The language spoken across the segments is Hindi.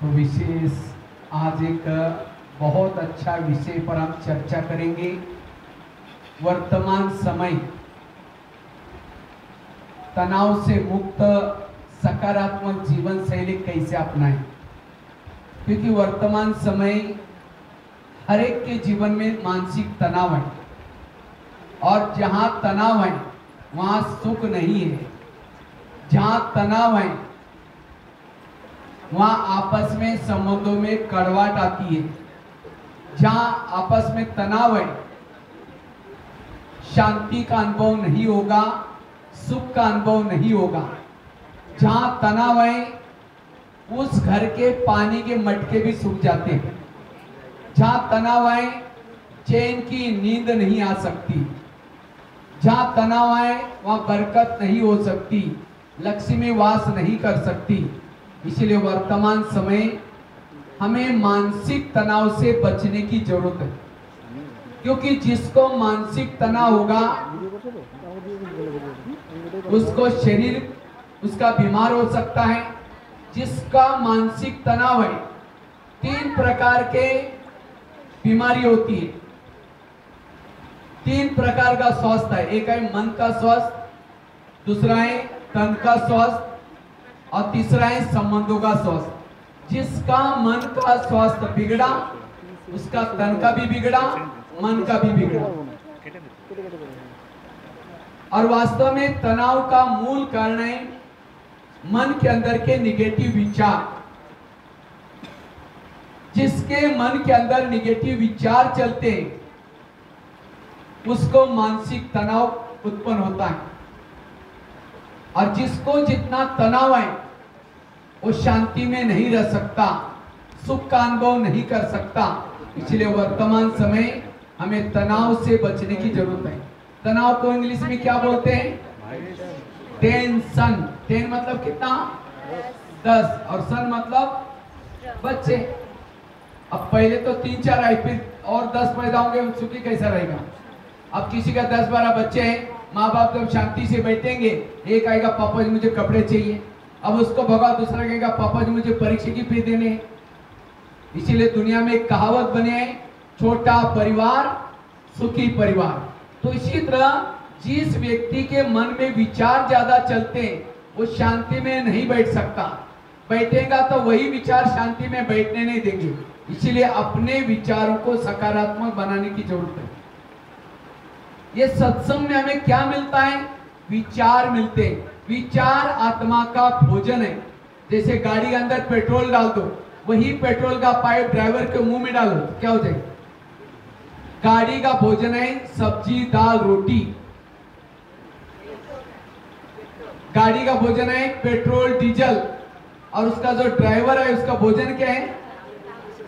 तो विशेष आज एक बहुत अच्छा विषय पर हम चर्चा करेंगे। वर्तमान समय तनाव से मुक्त सकारात्मक जीवन शैली कैसे अपनाएं, क्योंकि वर्तमान समय हर एक के जीवन में मानसिक तनाव है और जहां तनाव है वहां सुख नहीं है। जहां तनाव है वहां आपस में संबंधों में कड़वाहट आती है। जहां आपस में तनाव है शांति का अनुभव नहीं होगा, सुख का अनुभव नहीं होगा। जहां तनाव है उस घर के पानी के मटके भी सूख जाते हैं। जहां तनाव है चैन की नींद नहीं आ सकती। जहां तनाव है वहां बरकत नहीं हो सकती, लक्ष्मी वास नहीं कर सकती। इसलिए वर्तमान समय हमें मानसिक तनाव से बचने की जरूरत है, क्योंकि जिसको मानसिक तनाव होगा उसको शरीर उसका बीमार हो सकता है। जिसका मानसिक तनाव है 3 प्रकार के बीमारी होती है। 3 प्रकार का स्वास्थ्य है। एक है मन का स्वास्थ्य, दूसरा है तन का स्वास्थ्य और तीसरा है संबंधों का स्वास्थ्य। जिसका मन का स्वास्थ्य बिगड़ा उसका तन का भी बिगड़ा, मन का भी बिगड़ा। और वास्तव में तनाव का मूल कारण है मन के अंदर के निगेटिव विचार। जिसके मन के अंदर निगेटिव विचार चलते हैं उसको मानसिक तनाव उत्पन्न होता है। और जिसको जितना तनाव है वो शांति में नहीं रह सकता, सुख का अनुभव नहीं कर सकता। इसलिए वर्तमान समय हमें तनाव से बचने की जरूरत है। तनाव को इंग्लिश में क्या बोलते हैं? टेंशन। टेन मतलब कितना? 10 और सन मतलब बच्चे। अब पहले तो 3-4 आए, फिर और 10 पैदा होंगे, सुखी कैसा रहेगा? अब किसी का 10-12 बच्चे हैं, माँ बाप जब शांति से बैठेंगे, एक आएगा पापा जी मुझे कपड़े चाहिए, अब उसको भगा, दूसरा कहेगा पापा जी मुझे परीक्षा की फी देने। इसीलिए दुनिया में एक कहावत बने है, छोटा परिवार सुखी परिवार। तो इसी तरह जिस व्यक्ति के मन में विचार ज्यादा चलते हैं वो शांति में नहीं बैठ सकता। बैठेगा तो वही विचार शांति में बैठने नहीं देंगे। इसीलिए अपने विचारों को सकारात्मक बनाने की जरूरत है। ये सत्संग में हमें क्या मिलता है? विचार मिलते हैं। विचार आत्मा का भोजन है। जैसे गाड़ी के अंदर पेट्रोल डाल दो, वही पेट्रोल का पाइप ड्राइवर के मुंह में डालो तो क्या हो जाएगा? गाड़ी का भोजन है सब्जी दाल रोटी। गाड़ी का भोजन है पेट्रोल डीजल, और उसका जो ड्राइवर है उसका भोजन क्या है?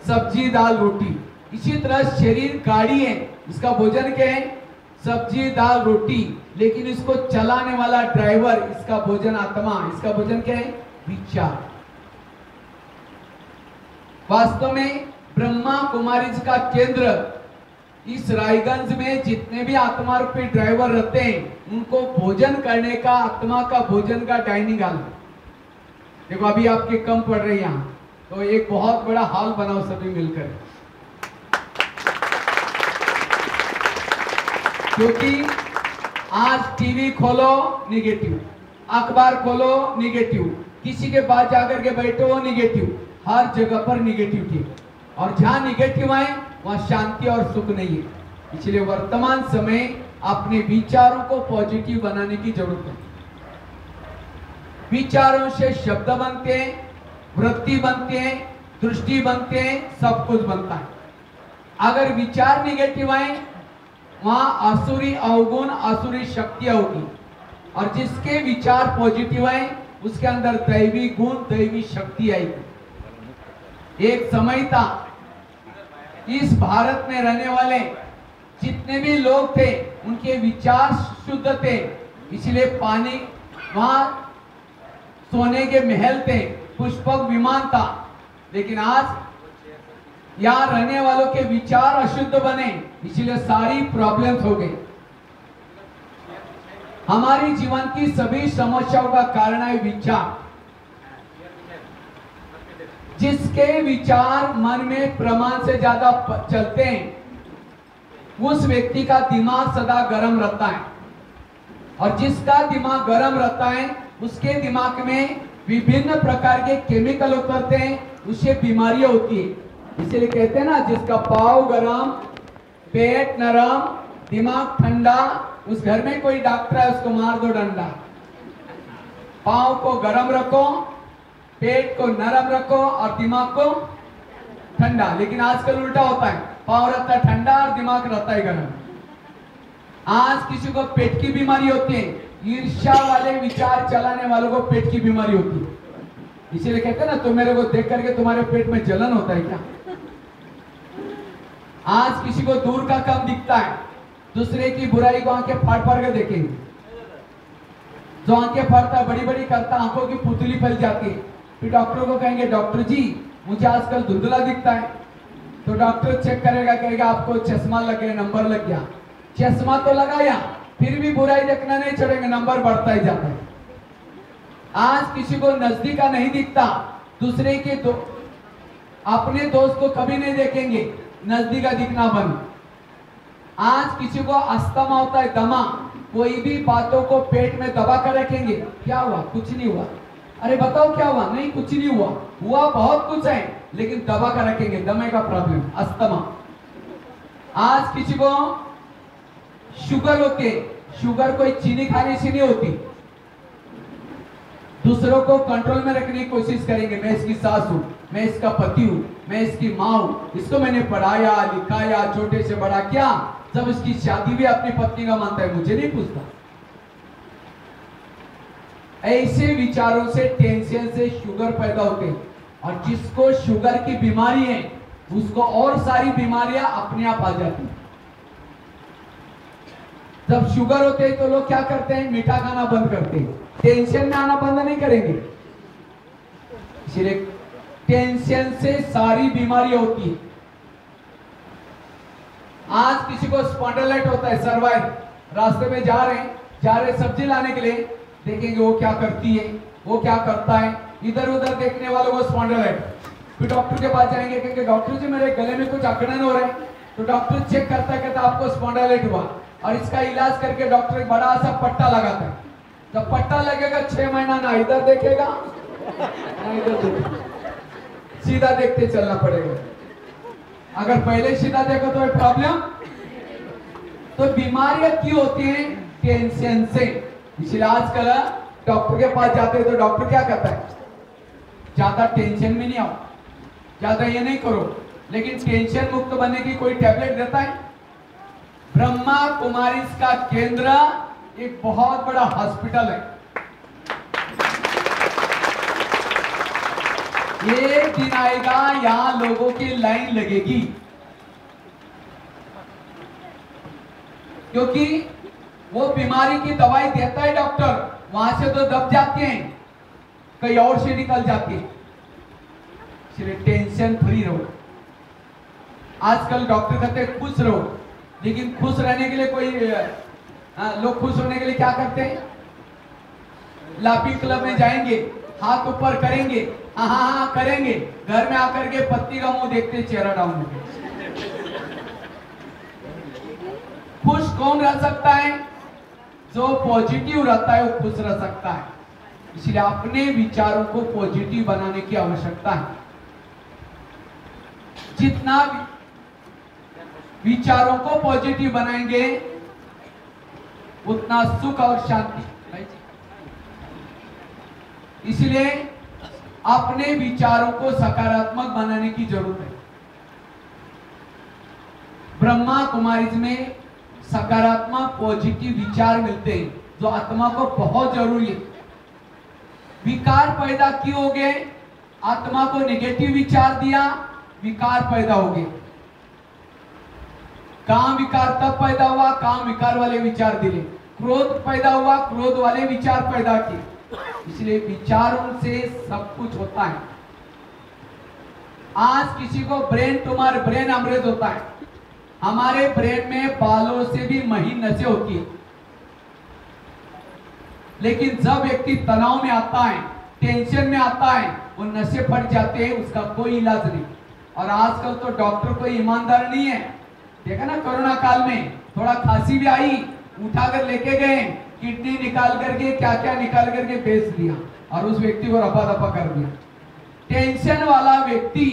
सब्जी दाल रोटी। इसी तरह शरीर गाड़ी है, इसका भोजन क्या है? सब्जी दाल रोटी। लेकिन इसको चलाने वाला ड्राइवर, इसका भोजन आत्मा, इसका भोजन क्या है? विचार। वास्तव में ब्रह्मा कुमारी जी का केंद्र इस रायगंज में जितने भी आत्मा रूपी ड्राइवर रहते हैं उनको भोजन करने का, आत्मा का भोजन का डाइनिंग हॉल। देखो अभी आपके कम पड़ रहे यहाँ, तो एक बहुत बड़ा हॉल बनाओ सभी मिलकर। क्योंकि आज टीवी खोलो निगेटिव, अखबार खोलो निगेटिव, किसी के पास जाकर के बैठो निगेटिव, हर जगह पर निगेटिविटी। और जहां निगेटिव आए वहां शांति और सुख नहीं है। इसलिए वर्तमान समय अपने विचारों को पॉजिटिव बनाने की जरूरत है। विचारों से शब्द बनते हैं, वृत्ति बनते हैं, दृष्टि बनते हैं, सब कुछ बनता है। अगर विचार निगेटिव आए वहां आसुरी अवगुण, आसुरी शक्तियां होगी। और जिसके विचार पॉजिटिव आए उसके अंदर दैवी गुण, दैवी शक्ति आएगी। एक समय था इस भारत में रहने वाले जितने भी लोग थे उनके विचार शुद्ध थे। इसलिए पानी, वहां सोने के महल थे, पुष्पक विमान था। लेकिन आज यहाँ रहने वालों के विचार अशुद्ध बने, इसलिए सारी प्रॉब्लम्स हो गई। हमारी जीवन की सभी समस्याओं का कारण है विचार। जिसके विचार मन में प्रमाण से ज्यादा चलते हैं उस व्यक्ति का दिमाग सदा गर्म रहता है, और जिसका दिमाग गर्म रहता है उसके दिमाग में विभिन्न प्रकार के केमिकल उतरते हैं, उससे बीमारियां होती है। इसलिए कहते हैं ना, जिसका पाँव गरम, पेट नरम, दिमाग ठंडा, उस घर में कोई डॉक्टर है उसको मार दो डंडा। पाँव को गरम रखो, पेट को नरम रखो और दिमाग को ठंडा। लेकिन आजकल उल्टा होता है, पाँव रहता है ठंडा और दिमाग रहता है गर्म। आज किसी को पेट की बीमारी होती है, ईर्ष्या वाले विचार चलाने वालों को पेट की बीमारी होती है। इसीलिए कहते हैं ना, तुम मेरे को देख करके तुम्हारे पेट में जलन होता है क्या? आज किसी को दूर का काम दिखता है, दूसरे की बुराई को आंखें फाड़ फाड़ के देखेंगे। जो आंखें फाड़ता है, बड़ी बड़ी करता, आंखों की पुतली फैल जाती है। फिर डॉक्टर को कहेंगे, डॉक्टर जी मुझे आजकल धुंधला दिखता है। तो डॉक्टर चेक करेगा, कहेगा आपको चश्मा लग गया, नंबर लग गया। चश्मा तो लगाया, फिर भी बुराई देखना नहीं छोड़ेंगे, नंबर बढ़ता ही जाता है। आज किसी को नजदीक का नहीं दिखता, दूसरे के अपने दोस्त को कभी नहीं देखेंगे, नजदीक का दिखना बंद। आज किसी को अस्थमा होता है, दमा, कोई भी बातों को पेट में दबा कर रखेंगे, क्या हुआ? कुछ नहीं हुआ। अरे बताओ क्या हुआ? नहीं कुछ नहीं हुआ। हुआ बहुत कुछ है, लेकिन दबा कर रखेंगे, दमे का प्रॉब्लम, अस्थमा। आज किसी को शुगर होती है, शुगर कोई चीनी खाने से नहीं होती। दूसरों को कंट्रोल में रखने की कोशिश करेंगे, मैं इसकी सास हूं, मैं इसका पति हूं, मैं इसकी माँ हूं, इसको मैंने पढ़ाया लिखाया, छोटे से बड़ा किया। जब इसकी शादी भी अपनी पत्नी का मानता है, मुझे नहीं पूछता। ऐसे विचारों से, टेंशन से शुगर पैदा होते हैं, और जिसको शुगर की बीमारी है उसको और सारी बीमारियां अपने आप आ जाती हैं। जब शुगर होते हैं तो लोग क्या करते हैं? मीठा खाना बंद करते हैं, टेंशन में आना बंद नहीं करेंगे। इसलिए टेंशन से सारी बीमारियां होती है। आज किसी को स्पॉन्डिलाइटिस होता है, सर्वाइव, रास्ते में जा रहे सब्जी लाने के लिए, देखेंगे वो क्या करती है, वो क्या करता है, इधर उधर देखने वालों को स्पॉन्डिलाइटिस। फिर डॉक्टर के पास जाएंगे, कहेंगे डॉक्टर जी मेरे गले में कुछ अकड़न हो रहा है। तो डॉक्टर चेक करता है, कहता आपको स्पॉन्डिलाइटिस हुआ, और इसका इलाज करके डॉक्टर एक बड़ा सा पट्टा लगाता है। जब पट्टा लगेगा 6 महीना ना इधर देखेगा ना इधर देखेगा, सीधा देखते चलना पड़ेगा। अगर पहले सीधा देखो तो प्रॉब्लम। तो बीमारियां क्यों होती हैं? टेंशन से। इसलिए आजकल डॉक्टर के पास जाते हैं तो डॉक्टर क्या कहता है? ज्यादा टेंशन में नहीं आओ, ज्यादा ये नहीं करो, लेकिन टेंशन मुक्त बनने की कोई टैबलेट देता है? ब्रह्मा कुमारीज का केंद्र एक बहुत बड़ा हॉस्पिटल है। एक दिन आएगा यहां लोगों की लाइन लगेगी, क्योंकि वो बीमारी की दवाई देता है डॉक्टर, वहां से तो दब जाते हैं, कहीं और से निकल जाते हैं। इसलिए टेंशन फ्री रहो। आजकल डॉक्टर कहते हैं खुश रहो, लेकिन खुश रहने के लिए कोई लोग खुश होने के लिए क्या करते हैं? लाफिंग क्लब में जाएंगे, हाथ ऊपर करेंगे, हाँ हाँ हाँ करेंगे, घर में आकर के पत्नी का मुंह देखते चेहरा डाउन हो गया। खुश कौन रह सकता है? जो पॉजिटिव रहता है वो खुश रह सकता है। इसलिए अपने विचारों को पॉजिटिव बनाने की आवश्यकता है। जितना विचारों को पॉजिटिव बनाएंगे उतना सुख और शांति। इसलिए अपने विचारों को सकारात्मक बनाने की जरूरत है। ब्रह्मा कुमारीज में सकारात्मक पॉजिटिव विचार मिलते हैं, जो आत्मा को बहुत जरूरी है। विकार पैदा क्यों हो गए? आत्मा को नेगेटिव विचार दिया, विकार पैदा हो गए। काम विकार तब पैदा हुआ, काम विकार वाले विचार दिले। क्रोध पैदा हुआ, क्रोध वाले विचार पैदा किए। इसलिए विचारों से सब कुछ होता है। आज किसी को ब्रेन ट्यूमर, ब्रेन हेमरेज होता है। हमारे ब्रेन में बालों से भी महीन नसें होती है, लेकिन जब व्यक्ति तनाव में आता है, टेंशन में आता है, वो नशे फट जाते हैं, उसका कोई इलाज नहीं। और आजकल तो डॉक्टर कोई ईमानदार नहीं है। देखा ना कोरोना काल में थोड़ा खांसी भी आई, उठाकर लेके गए, किडनी निकाल करके क्या क्या निकाल करके बेच दिया और उस व्यक्ति को रफा दफा कर दिया। टेंशन वाला व्यक्ति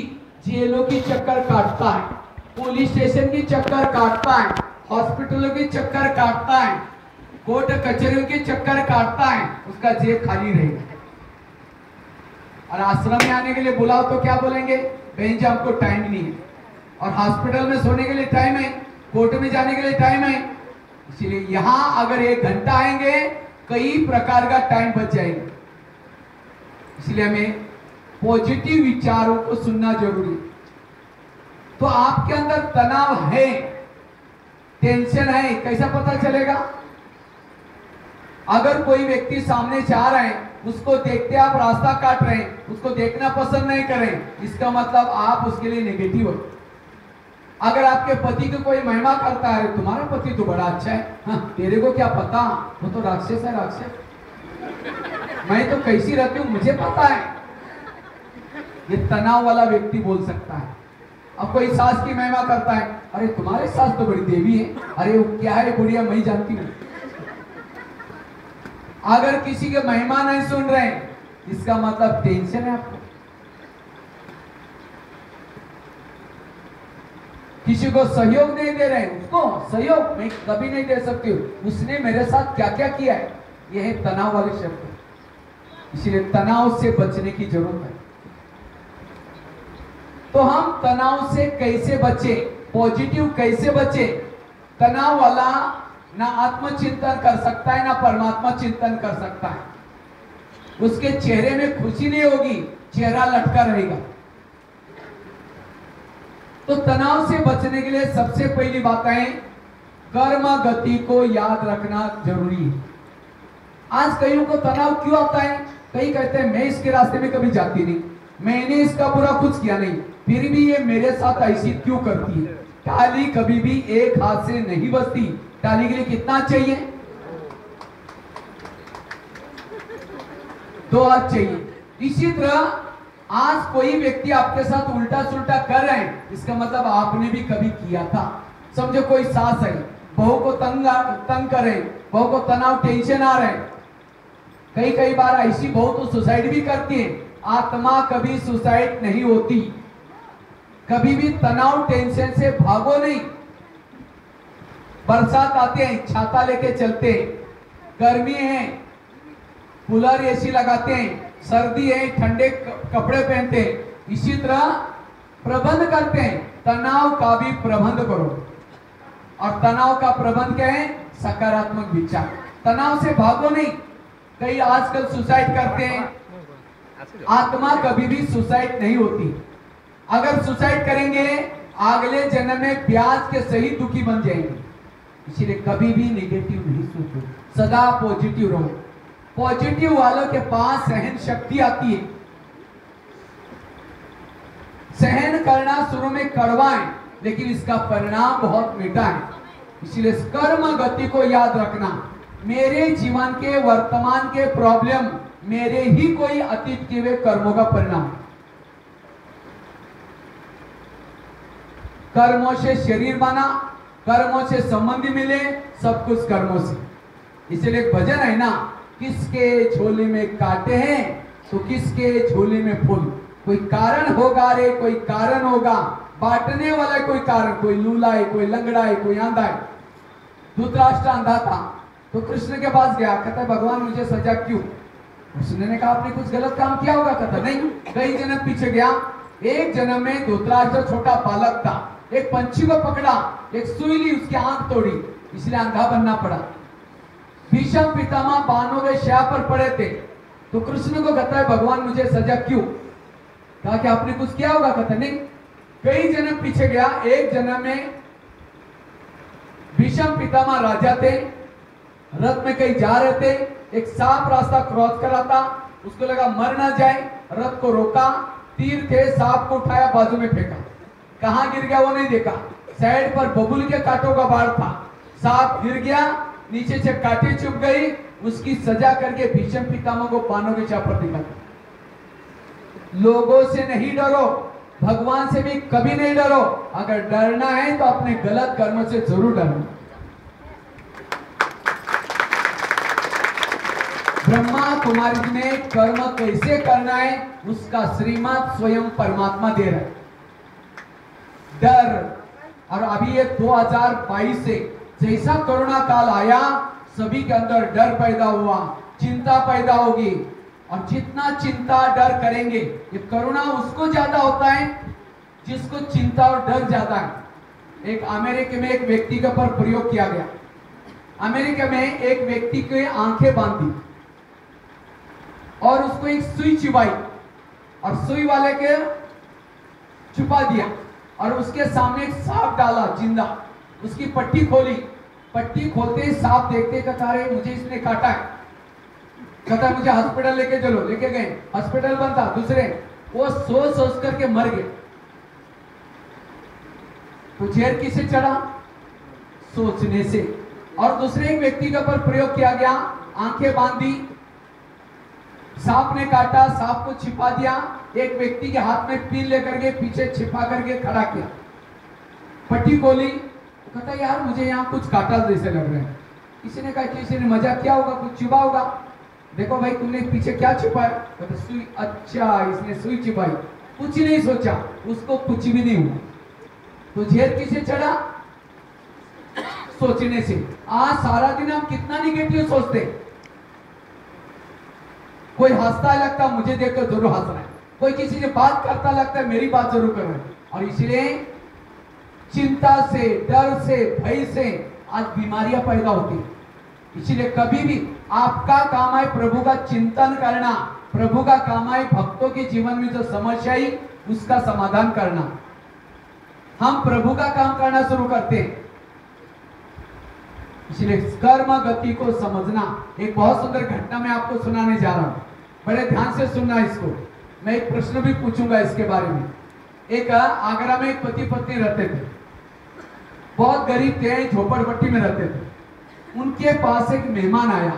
जेलों की चक्कर काटता है, पुलिस स्टेशन की चक्कर काटता है, हॉस्पिटलों की चक्कर काटता है, कोर्ट कचहरियों की चक्कर काटता है, उसका जेब खाली रहेगा। और आश्रम में आने के लिए बुलाओ तो क्या बोलेंगे, बहन जी हमको टाइम नहीं है। और हॉस्पिटल में सोने के लिए टाइम है, कोर्ट में जाने के लिए टाइम है। इसलिए यहां अगर 1 घंटा आएंगे कई प्रकार का टाइम बच जाएगा। इसलिए हमें पॉजिटिव विचारों को सुनना जरूरी है। तो आपके अंदर तनाव है, टेंशन है, कैसा पता चलेगा? अगर कोई व्यक्ति सामने से आ रहा है, उसको देखते आप रास्ता काट रहे हैं, उसको देखना पसंद नहीं कर रहे, इसका मतलब आप उसके लिए नेगेटिव हो। अगर आपके पति को कोई महिमा करता है, तुम्हारा पति तो बड़ा अच्छा है, हाँ, तेरे को क्या पता, वो तो राक्षस है, राक्षस, मैं तो कैसी रहती हूं मुझे पता है। ये तनाव वाला व्यक्ति बोल सकता है। अब कोई सास की महिमा करता है, अरे तुम्हारे सास तो बड़ी देवी है, अरे वो क्या है बुढ़िया मैं जानती हूं। अगर किसी के महिमा नहीं सुन रहे, इसका मतलब टेंशन है आपको। किसी को सहयोग नहीं दे रहे हैं, उसको सहयोग मैं कभी नहीं दे सकती हूँ, उसने मेरे साथ क्या क्या किया है, यह है तनाव वाले शब्द। इसलिए तनाव से बचने की जरूरत है। तो हम तनाव से कैसे बचे, पॉजिटिव कैसे बचे? तनाव वाला ना आत्मचिंतन कर सकता है ना परमात्मा चिंतन कर सकता है। उसके चेहरे में खुशी नहीं होगी, चेहरा लटका रहेगा। तो तनाव से बचने के लिए सबसे पहली बात है, कर्म गति को याद रखना जरूरी है। आज कईयों को तनाव क्यों आता है? कई कहते हैं मैं इसके रास्ते में कभी जाती नहीं, मैंने इसका बुरा कुछ किया नहीं, फिर भी ये मेरे साथ ऐसी क्यों करती है। ताली कभी भी एक हाथ से नहीं बजती, ताली के लिए कितना चाहिए? 2 हाथ चाहिए। इसी तरह आज कोई व्यक्ति आपके साथ उल्टा सुल्टा कर रहे हैं, इसका मतलब आपने भी कभी किया था। समझो कोई सास है, बहू को तंग कर रहे, बहू को तनाव टेंशन आ रहे हैं। कई बार ऐसी बहू तो सुसाइड भी करती है। आत्मा कभी सुसाइड नहीं होती। कभी भी तनाव टेंशन से भागो नहीं। बरसात आते हैं छाता लेके चलते हैं, गर्मी है कूलर एसी लगाते हैं, सर्दी है ठंडे कपड़े पहनते हैं। इसी तरह प्रबंध करते हैं, तनाव का भी प्रबंध करो। और तनाव का प्रबंध क्या है? सकारात्मक विचार। तनाव से भागो नहीं। कई आजकल सुसाइड करते हैं, आत्मा कभी भी सुसाइड नहीं होती। अगर सुसाइड करेंगे अगले जन्म में ब्याज के सही दुखी बन जाएंगे। इसलिए कभी भी नेगेटिव नहीं सोचो, सदा पॉजिटिव रहो। पॉजिटिव वालों के पास सहन शक्ति आती है। सहन करना शुरू में कड़वा है, लेकिन इसका परिणाम बहुत मीठा है। इसलिए कर्म गति को याद रखना। मेरे जीवन के वर्तमान के प्रॉब्लम मेरे ही कोई अतीत के हुए कर्मों का परिणाम। कर्मों से शरीर बना, कर्मों से संबंधी मिले, सब कुछ कर्मों से। इसलिए एक भजन है ना, किसके झोले में कांटे हैं तो किसके झोले में फूल। कोई कारण होगा रे, कोई कारण होगा, बांटने वाला कोई कारण। कोई लूला है, कोई लंगड़ा है, कोई अंधा है। धृतराष्ट्र अंधा था तो कृष्ण के पास गया, कहता है भगवान मुझे सजा क्यों? कृष्ण ने कहा आपने कुछ गलत काम किया होगा। कहता नहीं। कई जन्म पीछे गया, एक जन्म में धृतराष्ट्र छोटा बालक था, एक पंछी को पकड़ा, एक सुई ली, उसकी आंख तोड़ी, इसलिए अंधा बनना पड़ा। भीष्म पितामह बाणों के शया पर पड़े थे तो कृष्ण को कहता है भगवान मुझे सजा क्यों? कहा कि आपने कुछ किया होगा। कहता नहीं। कई जन्म पीछे गया, एक जन्म में भीष्म पितामह राजा थे, रथ में कहीं जा रहे थे, एक सांप रास्ता क्रॉस कर रहा था, उसको लगा मर ना जाए, रथ को रोका, तीर थे, सांप को उठाया, बाजू में फेंका। कहां गिर गया वो नहीं देखा, साइड पर बबूल के कांटों का बाढ़ था, सांप गिर गया, नीचे से कांटे चुभ गई। उसकी सजा करके भीष्म पितामह को बाणों के चापर दिखा। लोगों से नहीं डरो, भगवान से भी कभी नहीं डरो। अगर डरना है तो अपने गलत कर्म से जरूर डरो। ब्रह्मा कुमारी में कर्म कैसे करना है उसका श्रीमत स्वयं परमात्मा दे रहे हैं। डर, और अभी ये 2022 से जैसा कोरोना काल आया सभी के अंदर डर पैदा हुआ, चिंता पैदा होगी, और जितना चिंता डर करेंगे, ये कोरोना उसको ज्यादा होता है जिसको चिंता और डर ज्यादा है। एक अमेरिका में एक व्यक्ति के ऊपर प्रयोग किया गया। अमेरिका में एक व्यक्ति के आंखें बांधी और उसको एक सुई चुभाई और सुई वाले के छुपा दिया और उसके सामने एक सांप डाला जिंदा, उसकी पट्टी खोली। पट्टी खोलते ही सांप देखते कहता अरे मुझे इसने काटा है, कहता मुझे हॉस्पिटल लेके चलो। लेके गए, हॉस्पिटल बंद था, दूसरे वो सोच सोच करके मर गए। तो जहर किसे चढ़ा? सोचने से। और दूसरे एक व्यक्ति के ऊपर प्रयोग किया गया, आंखें बांधी, सांप ने काटा, सांप को छिपा दिया, एक व्यक्ति के हाथ में पिन लेकर के पीछे छिपा करके खड़ा किया, पट्टी खोली, कहता यार मुझे यहाँ कुछ काटा जैसे लग रहा है। किसी ने कहा किसी ने मजाक किया होगा, कुछ छुपा होगा। देखो भाई तुमने पीछे क्या छिपाया? कहता सुई। अच्छा इसने सुई छिपाई, कुछ नहीं सोचा, उसको कुछ भी नहीं हुआ। तो जहर किसे चढ़ा? सोचने से। आज सारा दिन हम कितना निगेटिव सोचते। कोई हंसता है लगता मुझे देखकर जरूर हंस रहा है, कोई किसी से बात करता लगता है मेरी बात जरूर कर रहा है। और इसलिए चिंता से, डर से, भय से आज बीमारियां पैदा होती है। इसलिए कभी भी आपका काम है प्रभु का चिंतन करना, प्रभु का काम है भक्तों के जीवन में जो समस्या है उसका समाधान करना। हम प्रभु का काम करना शुरू करते हैं। इसलिए कर्म गति को समझना। एक बहुत सुंदर घटना मैं आपको सुनाने जा रहा हूं, बड़े ध्यान से सुनना इसको। मैं एक प्रश्न भी पूछूंगा इसके बारे में। एक आगरा में एक पति पत्नी रहते थे, बहुत गरीब थे, झोपड़पट्टी में रहते थे। उनके पास एक मेहमान आया।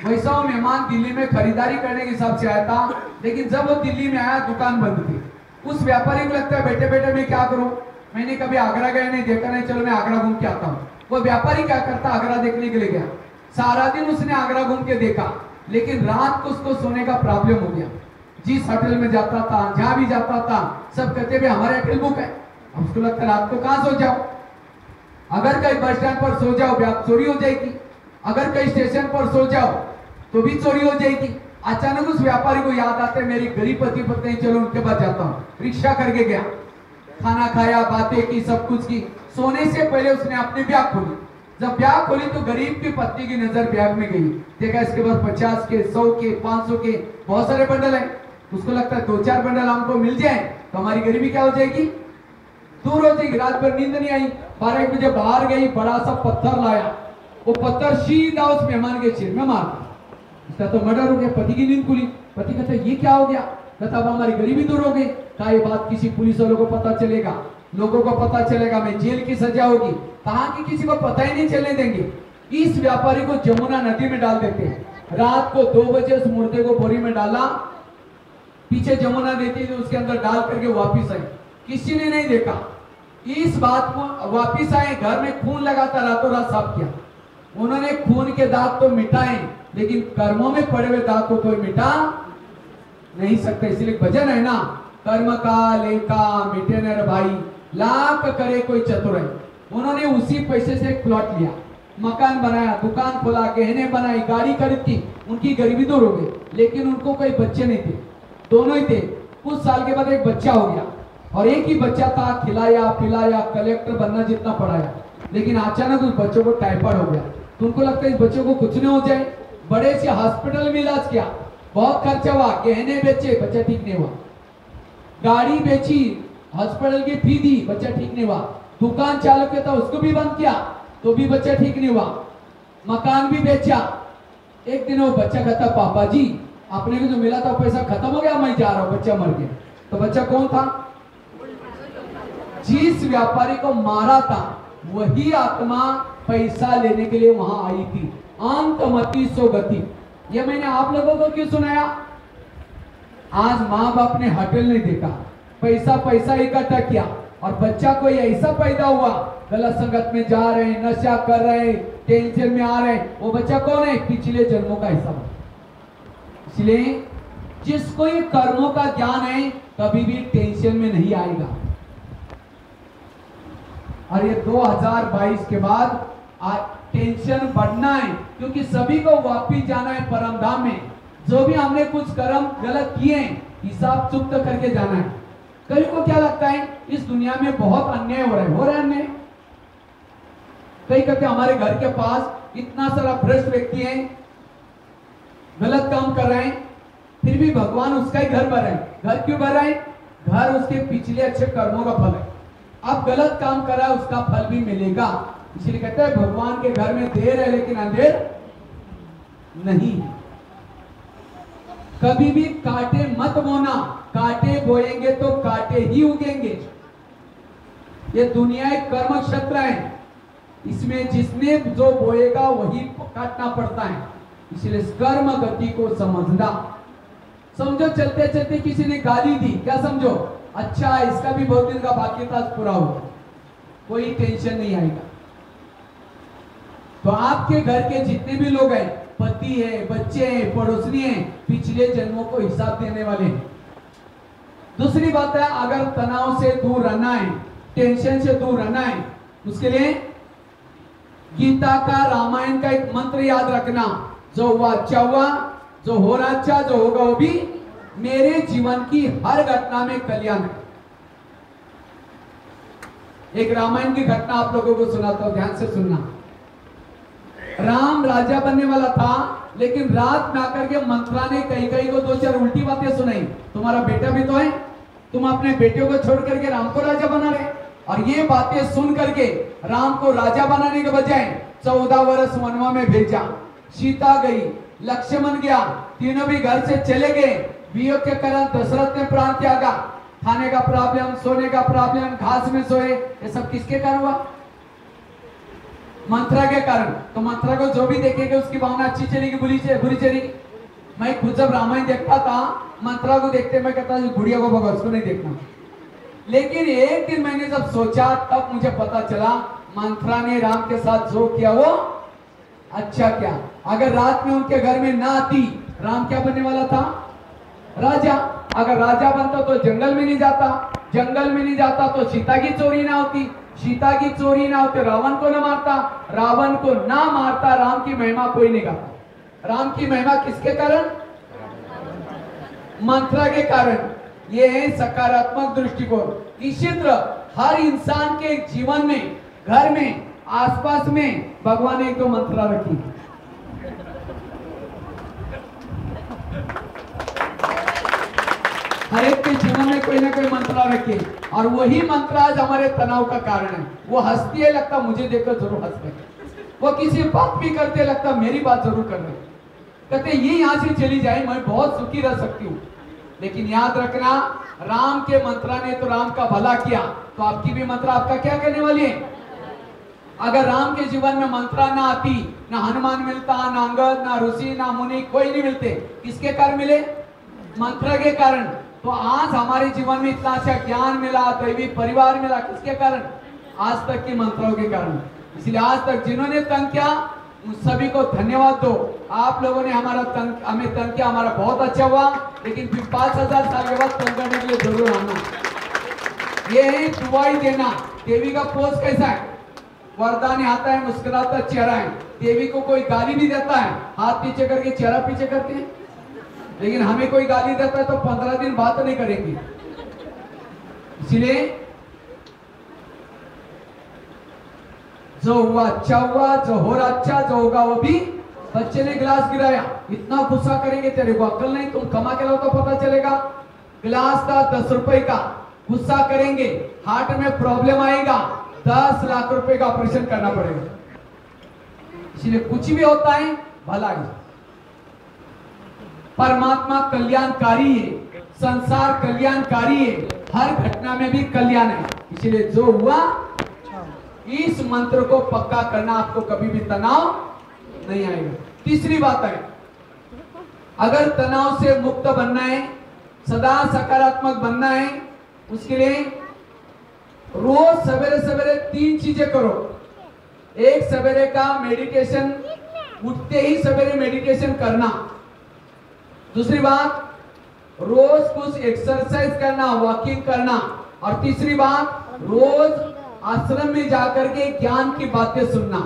वैसा वो मेहमान दिल्ली में खरीदारी करने के हिसाब से आया था, लेकिन जब वो दिल्ली में आया दुकान बंद थी। उस व्यापारी को लगता है बैठे बैठे मैं क्या करूं, मैंने कभी आगरा गया नहीं, देखा नहीं, चलो मैं आगरा घूम के आता हूँ। वो व्यापारी क्या करता, आगरा देखने के लिए गया। सारा दिन उसने आगरा घूम के देखा, लेकिन रात को उसको सोने का प्रॉब्लम हो गया। जिस होटल में जाता था, जहां भी जाता था, सब कहते भाई हमारे होटल बुक है। अब उसको लगता रात को कहां सो जाओ, अगर कहीं बस स्टैंड पर सो जाओ चोरी हो जाएगी, अगर कहीं स्टेशन पर सो जाओ तो भी चोरी हो जाएगी। अचानक उस व्यापारी को याद आता है मेरी गरीब पति पत्नी, चलो उनके पास जाता हूँ। रिक्शा करके गया, खाना खाया, बातें की, सब कुछ की। सोने से पहले उसने अपनी बैग खोली। जब बैग खोली तो गरीब की पत्नी की नजर बैग में गई। देखा इसके बाद 50 के, 100 के, 500 के बहुत सारे बंडल है। उसको लगता है 2-4 बंडल हमको मिल जाए तो हमारी गरीबी क्या हो जाएगी, दूर हो जाएगी। रात भर नींद नहीं आई। 12-1 बजे बाहर गई, बड़ा सा पत्थर लाया, वो पत्थर सीधा उस मेहमान के सिर में मार। इसका तो मर्डर हो गया। पति की नींद खुली। पति कहता ये क्या हो गया? कहता अब हमारी गरीबी दूर हो गई। कहा ये बात किसी पुलिस वालों को पता चलेगा, लोगों को पता चलेगा, मैं जेल की सजा होगी। कहा कि किसी को पता ही नहीं चलने देंगे। इस व्यापारी को जमुना नदी में डाल देते हैं। रात को 2 बजे उस मुर्दे को बोरी में डाला, पीछे जमुना देती थी, उसके अंदर डाल करके वापिस आई। किसी ने नहीं देखा इस बात को। वापिस आए, घर में खून लगाता रातों रात साफ किया। उन्होंने खून के दाग तो मिटाए, लेकिन कर्मों में पड़े हुए दाग को कोई मिटा नहीं सकता। इसलिए भजन है ना, कर्म का लेखा मिटे न भाई, लाख करे कोई चतुर है। उन्होंने उसी पैसे से एक प्लॉट लिया, मकान बनाया, दुकान खोला, गहने बनाई, गाड़ी खरीदी। उनकी गरीबी दूर हो गई, लेकिन उनको कोई बच्चे नहीं थे, दोनों ही थे। कुछ साल के बाद एक बच्चा हो गया, और एक ही बच्चा था। खिलाया पिलाया, कलेक्टर बनना जितना पढ़ाया, लेकिन अचानक उस बच्चों को टाइफाइड हो गया। तो उनको लगता है इस बच्चों को कुछ नहीं हो जाए। बड़े से हॉस्पिटल में इलाज किया, बहुत खर्चा हुआ, गहने बेचे, बच्चा ठीक नहीं हुआ। गाड़ी बेची, हॉस्पिटल की फी दी, बच्चा ठीक नहीं हुआ। दुकान चालू किया था, उसको भी बंद किया, तो भी बच्चा ठीक नहीं हुआ। मकान भी बेचा। एक दिन वो बच्चा कहता पापा जी आपने को जो मिला था पैसा खत्म हो गया, मैं जा रहा हूँ, बच्चा मर गया। तो बच्चा कौन था? जिस व्यापारी को मारा था वही आत्मा पैसा लेने के लिए वहां आई थी। अंतमति सो गति। ये मैंने आप लोगों को क्यों सुनाया? आज माँ बाप ने होटल नहीं देखा, पैसा पैसा इकट्ठा किया और बच्चा कोई ऐसा पैदा हुआ गलत संगत में जा रहे हैं, नशा कर रहे हैं, टेंशन में आ रहे हैं, वो बच्चा कौन है? पिछले जन्मों का हिस्सा है। इसलिए जिसको ये कर्मों का ज्ञान है कभी भी टेंशन में नहीं आएगा। और ये 2022 के बाद टेंशन बढ़ना है, क्योंकि सभी को वापिस जाना है परम धाम में। जो भी हमने कुछ कर्म गलत किए हिसाब चुप्त करके जाना है। कभी को क्या लगता है इस दुनिया में बहुत अन्याय हो रहा है अन्याय। कई कहते हमारे घर के पास इतना सारा भ्रष्ट व्यक्ति है, गलत काम कर रहे हैं, फिर भी भगवान उसका ही घर भर रहे हैं। घर क्यों भर रहे हैं? घर उसके पिछले अच्छे कर्मों का फल है। अब गलत काम कर रहा है उसका फल भी मिलेगा। इसलिए कहते हैं भगवान के घर में देर है लेकिन अंधेर नहीं। कभी भी कांटे मत बोना, कांटे बोएंगे तो कांटे ही उगेंगे। ये दुनिया एक कर्म क्षेत्र है, इसमें जिसने जो बोएगा वही काटना पड़ता है। इसलिए कर्म गति को समझना। समझो चलते चलते किसी ने गाली दी, क्या समझो? अच्छा इसका भी बहुत दिन का बाकी था, पूरा हो, कोई टेंशन नहीं आएगा। तो आपके घर के जितने भी लोग हैं, पति है, बच्चे हैं, पड़ोसी हैं, पिछले जन्मों को हिसाब देने वाले हैं। दूसरी बात है, अगर तनाव से दूर रहना है, टेंशन से दूर रहना है, उसके लिए गीता का, रामायण का एक मंत्र याद रखना, जो हुआ अच्छा हुआ, जो हो रहा अच्छा, जो होगा वो भी मेरे जीवन की हर घटना में कल्याण है। एक रामायण की घटना आप लोगों को सुनाता हूं, ध्यान से सुनना। राम राजा बनने वाला था, लेकिन रात में आकर के मंत्रा ने कई को दो चार उल्टी बातें सुनाई। तुम्हारा बेटा भी तो है, तुम अपने बेटे को छोड़ करके राम को राजा बना रहे। और ये बातें सुन करके राम को राजा बनाने के बजाय 14 वर्ष वनवा में भेजा। सीता गई, लक्ष्मण गया, तीनों भी घर से चले गए। वियोग के कारण दशरथ ने प्राण त्यागा। खाने का प्रॉब्लम, सोने का प्रॉब्लम, घास में सोए, ये सब किसके कारण हुआ? मंत्रा के कारण। तो मंत्रा को जो भी देखेगा उसकी भावना अच्छी चलेगी, बुरी चलेगी। मैं खुद जब रामायण देखता था, मंत्रा को देखते मैं कहता गुड़िया को भगवान उसको नहीं देखना। लेकिन एक दिन मैंने जब सोचा तब मुझे पता चला मंत्रा ने राम के साथ जो किया वो अच्छा क्या। अगर रात में उनके घर में ना आती, राम क्या बनने वाला था? राजा। अगर राजा बनता तो जंगल में नहीं जाता, जंगल में नहीं जाता तो सीता की चोरी ना होती, सीता की चोरी ना होती रावण को ना मारता, रावण को ना मारता राम की महिमा कोई नहीं गाता। राम की महिमा किसके कारण? मंत्रा के कारण। ये है सकारात्मक दृष्टिकोण। इसी तरह हर इंसान के जीवन में, घर में, आसपास में भगवान ने एक दो मंत्रा रखी। हर एक के जीवन में कोई ना कोई मंत्रा रखे, और वही मंत्र आज हमारे तनाव का कारण है। वो हंसती है, लगता मुझे देखकर जरूर हंस रहे। वो किसी बात भी करते, लगता मेरी बात जरूर कर रहे। कहते ये यहां से चली जाए मैं बहुत सुखी रह सकती हूँ। लेकिन याद रखना, राम के मंत्रा ने तो राम का भला किया, तो आपकी भी मंत्रा आपका क्या करने वाली है? अगर राम के जीवन में मंत्रा ना आती, ना हनुमान मिलता, ना अंगद, ना ऋषि, ना मुनि, कोई नहीं मिलते। किसके कारण मिले? मंत्र के कारण। तो आज हमारे जीवन में इतना अच्छा ज्ञान मिला, दैवी परिवार मिला, किसके कारण? आज तक की मंत्रों के कारण। इसलिए आज तक जिन्होंने तंग किया उन सभी को धन्यवाद दो। आप लोगों ने हमें तंग किया, हमारा बहुत अच्छा हुआ, लेकिन फिर 5000 साल के बाद तंग करने के लिए जरूर आना। ये है दुआई देना। देवी का पोज कैसा है? वरदान आता है, मुस्कुराता चेहरा है। देवी को कोई गाली नहीं देता है, हाथ पीछे करके चेहरा पीछे करते हैं। लेकिन हमें कोई गाली देता है तो 15 दिन बात नहीं करेंगे। इसलिए जो हुआ अच्छा हुआ, जो हो रहा अच्छा, जो होगा वो भी। बच्चे ने गिलास गिराया, इतना गुस्सा करेंगे, तेरे को अक्ल नहीं, तुम कमा के लाओ तो पता चलेगा। गिलास था 10 रुपए का, गुस्सा करेंगे, हार्ट में प्रॉब्लम आएगा, 10 लाख रुपए का ऑपरेशन करना पड़ेगा। इसलिए कुछ भी होता है भला ही। परमात्मा कल्याणकारी है, संसार कल्याणकारी है, हर घटना में भी कल्याण है। इसलिए जो हुआ, इस मंत्र को पक्का करना, आपको कभी भी तनाव नहीं आएगा। तीसरी बात है, अगर तनाव से मुक्त बनना है सदा सकारात्मक बनना है, उसके लिए रोज सवेरे सवेरे 3 चीजें करो। एक, सवेरे का मेडिटेशन, उठते ही सवेरे मेडिटेशन करना। दूसरी बात, रोज कुछ एक्सरसाइज करना, वॉकिंग करना। और तीसरी बात, रोज आश्रम में जाकर के ज्ञान की बातें सुनना।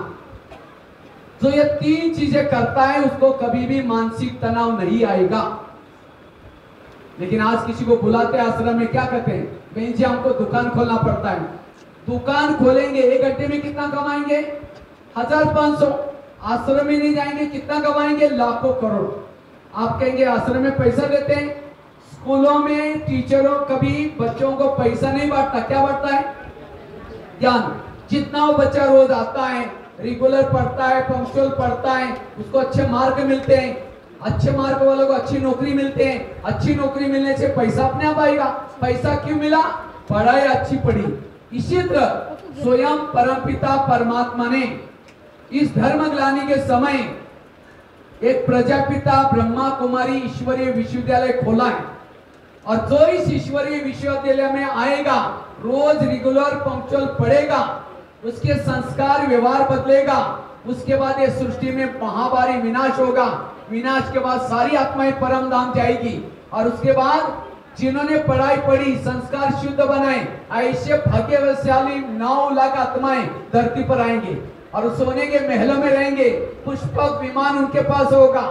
जो ये 3 चीजें करता है उसको कभी भी मानसिक तनाव नहीं आएगा। लेकिन आज किसी को बुलाते हैं आश्रम में, क्या कहते हैं, बहन जी हमको दुकान खोलना पड़ता है। दुकान खोलेंगे, 1 घंटे में कितना कमाएंगे? 1500। आश्रम में नहीं जाएंगे, कितना कमाएंगे? लाखों करोड़। आप कहेंगे आश्रम में पैसा देते हैं। स्कूलों में टीचरों कभी बच्चों को पैसा नहीं बांटता, क्या बांटता है? ज्ञान। जितना वो बच्चा रोज आता है, रेगुलर पढ़ता है, पंक्चुअल पढ़ता है, उसको अच्छे मार्क मिलते हैं, अच्छे मार्क वालों को अच्छी नौकरी मिलते हैं। अच्छी नौकरी मिलने से पैसा अपने आप आएगा। पैसा क्यों मिला? पढ़ाई अच्छी पढ़ी। इसी तरह स्वयं परमपिता परमात्मा ने इस धर्म ग्लानि के समय एक प्रजापिता ब्रह्मा कुमारी ईश्वरीय विश्वविद्यालय खोला है। और जो इस ईश्वरीय विश्वविद्यालय में आएगा, रोज रेगुलर पंक्चुअल पढ़ेगा, उसके संस्कार व्यवहार बदलेगा। उसके बाद ये सृष्टि में महाभारी विनाश होगा। विनाश के बाद सारी आत्माएं परम धाम जाएगी। और उसके बाद जिन्होंने पढ़ाई पढ़ी, संस्कार शुद्ध बनाए, ऐसे भाग्यशाली 9 लाख आत्माएं धरती पर आएंगे और सोने के महलों में रहेंगे। पुष्पक विमान उनके पास होगा।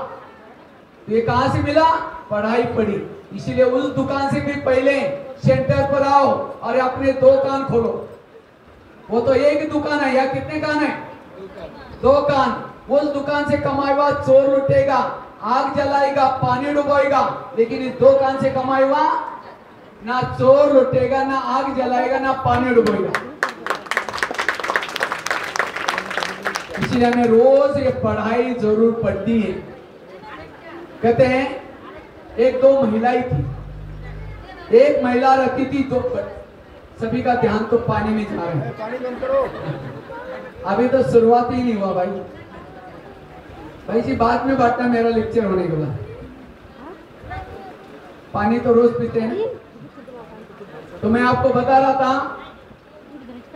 तो ये कहां से मिला? पढ़ाई पढ़ी। इसीलिए उस दुकान से भी पहले सेंटर पर आओ और अपने 2 कान खोलो। वो तो एक दुकान है, या कितने कान है? 2 कान। उस दुकान से कमाए हुआ चोर लुटेगा, आग जलाएगा, पानी डुबाएगा। लेकिन इस 2 कान से कमाए हुआ ना चोर लुटेगा, ना आग जलाएगा, ना पानी डुबाएगा। इसलिए हमें रोज ये पढ़ाई जरूर पढ़ती है। कहते हैं 1-2 महिलाएं थी। एक महिला रहती थी, तो सभी का ध्यान तो पानी में जा रहा है। अभी तो शुरुआत ही नहीं हुआ भाई जी, बाद में बांटना मेरा लेक्चर होने के बाद। पानी तो रोज पीते हैं। तो मैं आपको बता रहा था,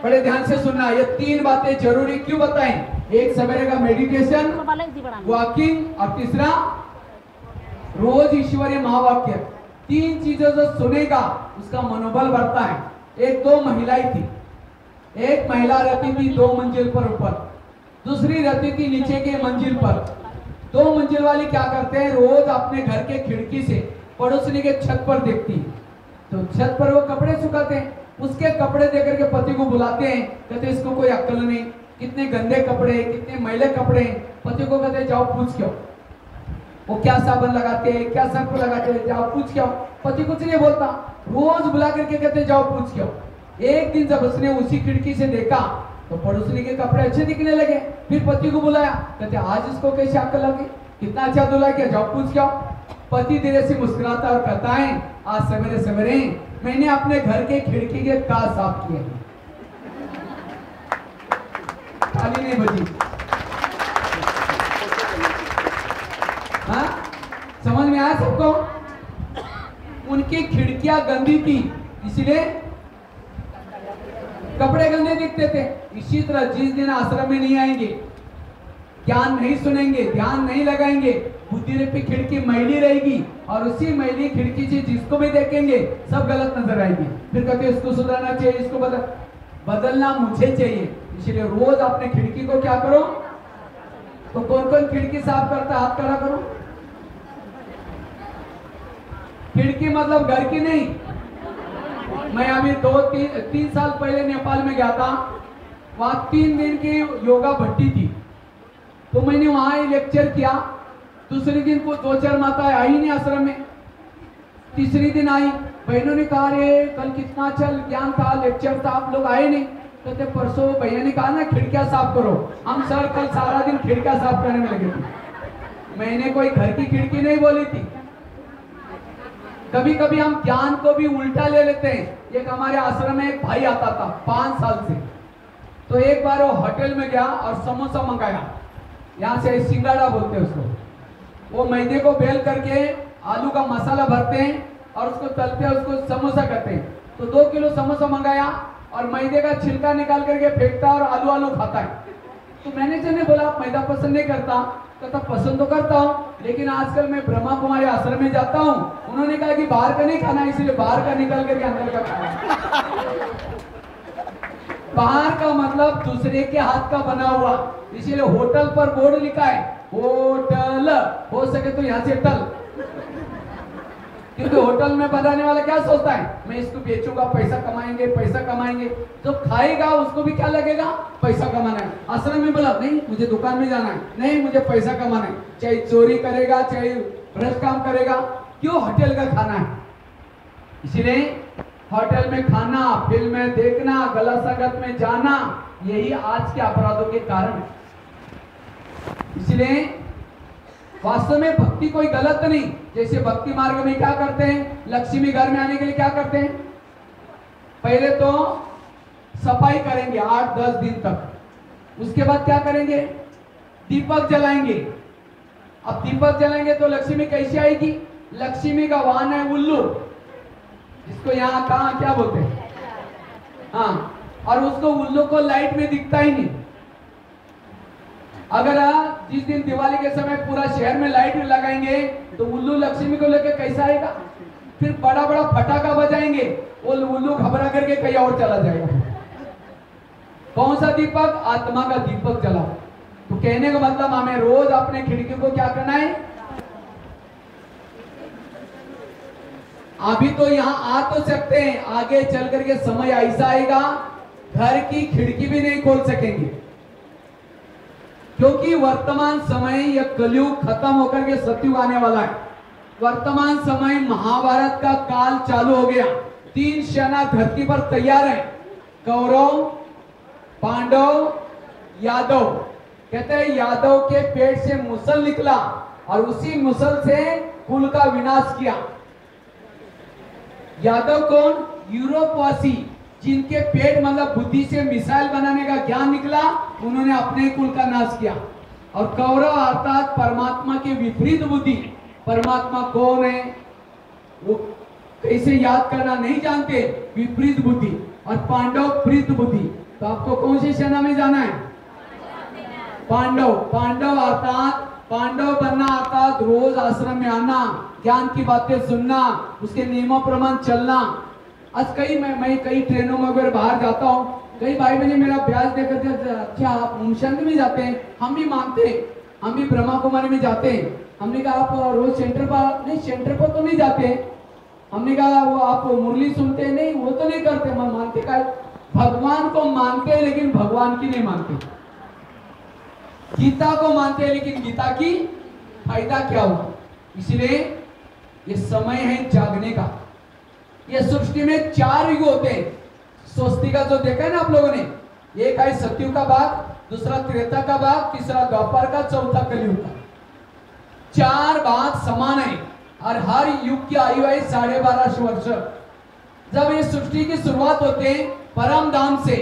बड़े ध्यान से सुनना। ये 3 बातें जरूरी क्यों बताएं? एक, सवेरे का मेडिटेशन, वॉकिंग, और तीसरा रोज ईश्वरीय महावाक्य। 3 चीजें जो सुनेगा उसका मनोबल बढ़ता है। 1-2 महिलाएं थी। एक महिला रहती थी 2 मंजिल पर ऊपर, दूसरी रहती थी नीचे के मंजिल पर। 2 मंजिल वाली क्या करते हैं, रोज अपने घर के खिड़की से पड़ोसी के छत पर देखती है। तो छत पर वो कपड़े सुखाते हैं, उसके कपड़े देकर के पति को बुलाते हैं। कहते इसको कोई अक्ल नहीं, कितने गंदे कपड़े, कितने मैले कपड़े। पति को कहते जाओ पूछ के आओ, वो क्या साबुन लगाते हैं, क्या शैम्पू लगाते हैं, जाओ पूछ के आओ। पति कुछ नहीं बोलता, रोज बुला करके कहते जाओ पूछ के आओ। एक दिन जब उसने उसी खिड़की से देखा तो पड़ोसी के कपड़े अच्छे दिखने लगे। फिर पति को बुलाया, कहते आज इसको कैसे अक्ल लगी, कितना अच्छा धुला किया, जाओ पूछ के आओ। पति धीरे से मुस्कुराता और कहता है आज सवेरे सवेरे मैंने अपने घर के खिड़की के कांच साफ किए। ताली नहीं बजी। हाँ, समझ में आया सबको? उनकी खिड़कियां गंदी थी, इसलिए कपड़े गंदे दिखते थे। इसी तरह जिस दिन आश्रम में नहीं आएंगे, ज्ञान नहीं सुनेंगे, ध्यान नहीं लगाएंगे, बुद्धि रूपी खिड़की मैली रहेगी और उसी मैली खिड़की से जिसको भी देखेंगे सब गलत नजर आएंगे। फिर कहते इसको सुधारना चाहिए, इसको बदलना मुझे चाहिए। इसलिए रोज अपने खिड़की को क्या करो। तो कौन कौन खिड़की साफ करता है, हाथ खड़ा करो। खिड़की मतलब घर की नहीं। मैं अभी 2-3 साल पहले नेपाल में गया था। वहां 3 दिन की योगा भट्टी थी, तो मैंने वहां लेक्चर किया। दूसरे दिन को 2-4 माताएं आई नहीं आश्रम में। तीसरी दिन आई, बहनों ने कहा रे कल कितना अच्छा ज्ञान था, लेक्चर था, आप लोग आए नहीं। कहते परसों भैया ने कहा ना खिड़कियां साफ करो। हम सर कल सारा दिन खिड़कियां साफ करने में लगे थे। मैंने कोई घर की खिड़की नहीं बोली थी। कभी कभी हम ज्ञान को भी उल्टा ले लेते हैं। एक हमारे आश्रम में एक भाई आता था 5 साल से। तो एक बार वो होटल में गया और समोसा मंगाया, यहाँ से सिंगाड़ा बोलते हैं उसको। वो मैदे को बेल करके आलू का मसाला भरते हैं और उसको तलते हैं, उसको समोसा करते हैं। तो 2 किलो समोसा मंगाया और मैदे का छिलका निकाल करके फेंकता और आलू आलू खाता है। तो मैनेजर ने बोला मैदा पसंद नहीं करता, कहता पसंद तो करता हूँ, लेकिन आजकल मैं ब्रह्मा कुमारी आश्रम में जाता हूँ, उन्होंने कहा कि बाहर का नहीं खाना, इसलिए बाहर का निकाल करके अंदर का खाना। बाहर का मतलब दूसरे के हाथ का बना हुआ, इसीलिए होटल पर बोर्ड लिखा है होटल, हो सके तो यहाँ से टल, क्योंकि होटल में बनाने वाला क्या सोचता है, मैं इसको बेचूंगा, पैसा कमाएंगे, पैसा कमाएंगे। जो खाएगा उसको भी क्या लगेगा, पैसा कमाना है। आश्रम में बोला नहीं मुझे दुकान में जाना है, नहीं मुझे पैसा कमाना है, चाहे चोरी करेगा चाहे भ्रष्ट काम करेगा, क्यों होटल का खाना है। इसलिए होटल में खाना, फिल्में देखना, गलत संगत में जाना, यही आज के अपराधों के कारण है। इसलिए वास्तव में भक्ति कोई गलत नहीं। जैसे भक्ति मार्ग में क्या करते हैं, लक्ष्मी घर में आने के लिए क्या करते हैं, पहले तो सफाई करेंगे 8-10 दिन तक, उसके बाद क्या करेंगे, दीपक जलाएंगे। अब दीपक जलाएंगे तो लक्ष्मी कैसे आएगी, लक्ष्मी का वाहन है उल्लू, जिसको यहाँ कहाँ क्या बोलते हैं, हाँ, और उसको उल्लू को लाइट में दिखता ही नहीं। अगर जिस दिन दिवाली के समय पूरा शहर में लाइट लगाएंगे तो उल्लू लक्ष्मी को लेकर कैसा आएगा, फिर बड़ा बड़ा फटाका बजाएंगे, वो उल्लू घबरा करके कहीं और चला जाएगा। कौन सा दीपक, आत्मा का दीपक जलाओ। तो कहने का मतलब हमें रोज अपने खिड़की को क्या करना है, अभी तो यहाँ आ तो सकते हैं, आगे चल करके समय ऐसा आएगा घर की खिड़की भी नहीं खोल सकेंगे, क्योंकि वर्तमान समय यह कलयुग खत्म होकर के सतयुग आने वाला है। वर्तमान समय महाभारत का काल चालू हो गया। 3 सेना धरती पर तैयार है, कौरव, पांडव, यादव। कहते हैं यादव के पेट से मुसल निकला और उसी मुसल से कुल का विनाश किया। यादव कौन, यूरोपवासी, जिनके पेट मतलब बुद्धि से मिसाइल बनाने का ज्ञान निकला, उन्होंने अपने कुल का नाश किया। और कौरव अर्थात परमात्मा के विपरीत बुद्धि, परमात्मा कौन है वो कैसे याद करना नहीं जानते, विपरीत बुद्धि। और पांडव प्रीत बुद्धि। तो आपको कौन सी सेना में जाना है, पांडव। पांडव अर्थात पांडव बनना अर्थात रोज आश्रम में आना, ज्ञान की बातें सुनना, उसके नियमों प्रमाण चलना। आज मैं कई ट्रेनों में अगर बाहर जाता हूँ, कई भाई बहन मेरा ब्याज देकर अच्छा आप ओम शांति में जाते हैं, हम भी मानते हैं, हम भी ब्रह्मा कुमारी में जाते हैं। हमने कहा आप रोज सेंटर पर, नहीं सेंटर पर तो नहीं जाते। हमने कहा वो आप मुरली सुनते हैं, नहीं वो तो नहीं करते। मैं मानते का भगवान को मानते हैं लेकिन भगवान की नहीं मानते, गीता को मानते हैं लेकिन गीता की फायदा क्या हुआ। इसलिए ये समय है जागने का। ये सृष्टि में 4 युग होते हैं। स्वस्ति का जो देखा है ना आप लोगों ने, एक है सतयुग का भाग, दूसरा त्रेता का भाग, तीसरा द्वापर का, चौथा कलयुग का। 4 भाग समान है और हर युग की आयु है 12.5 वर्ष। जब ये सृष्टि की शुरुआत होते हैं परम धाम से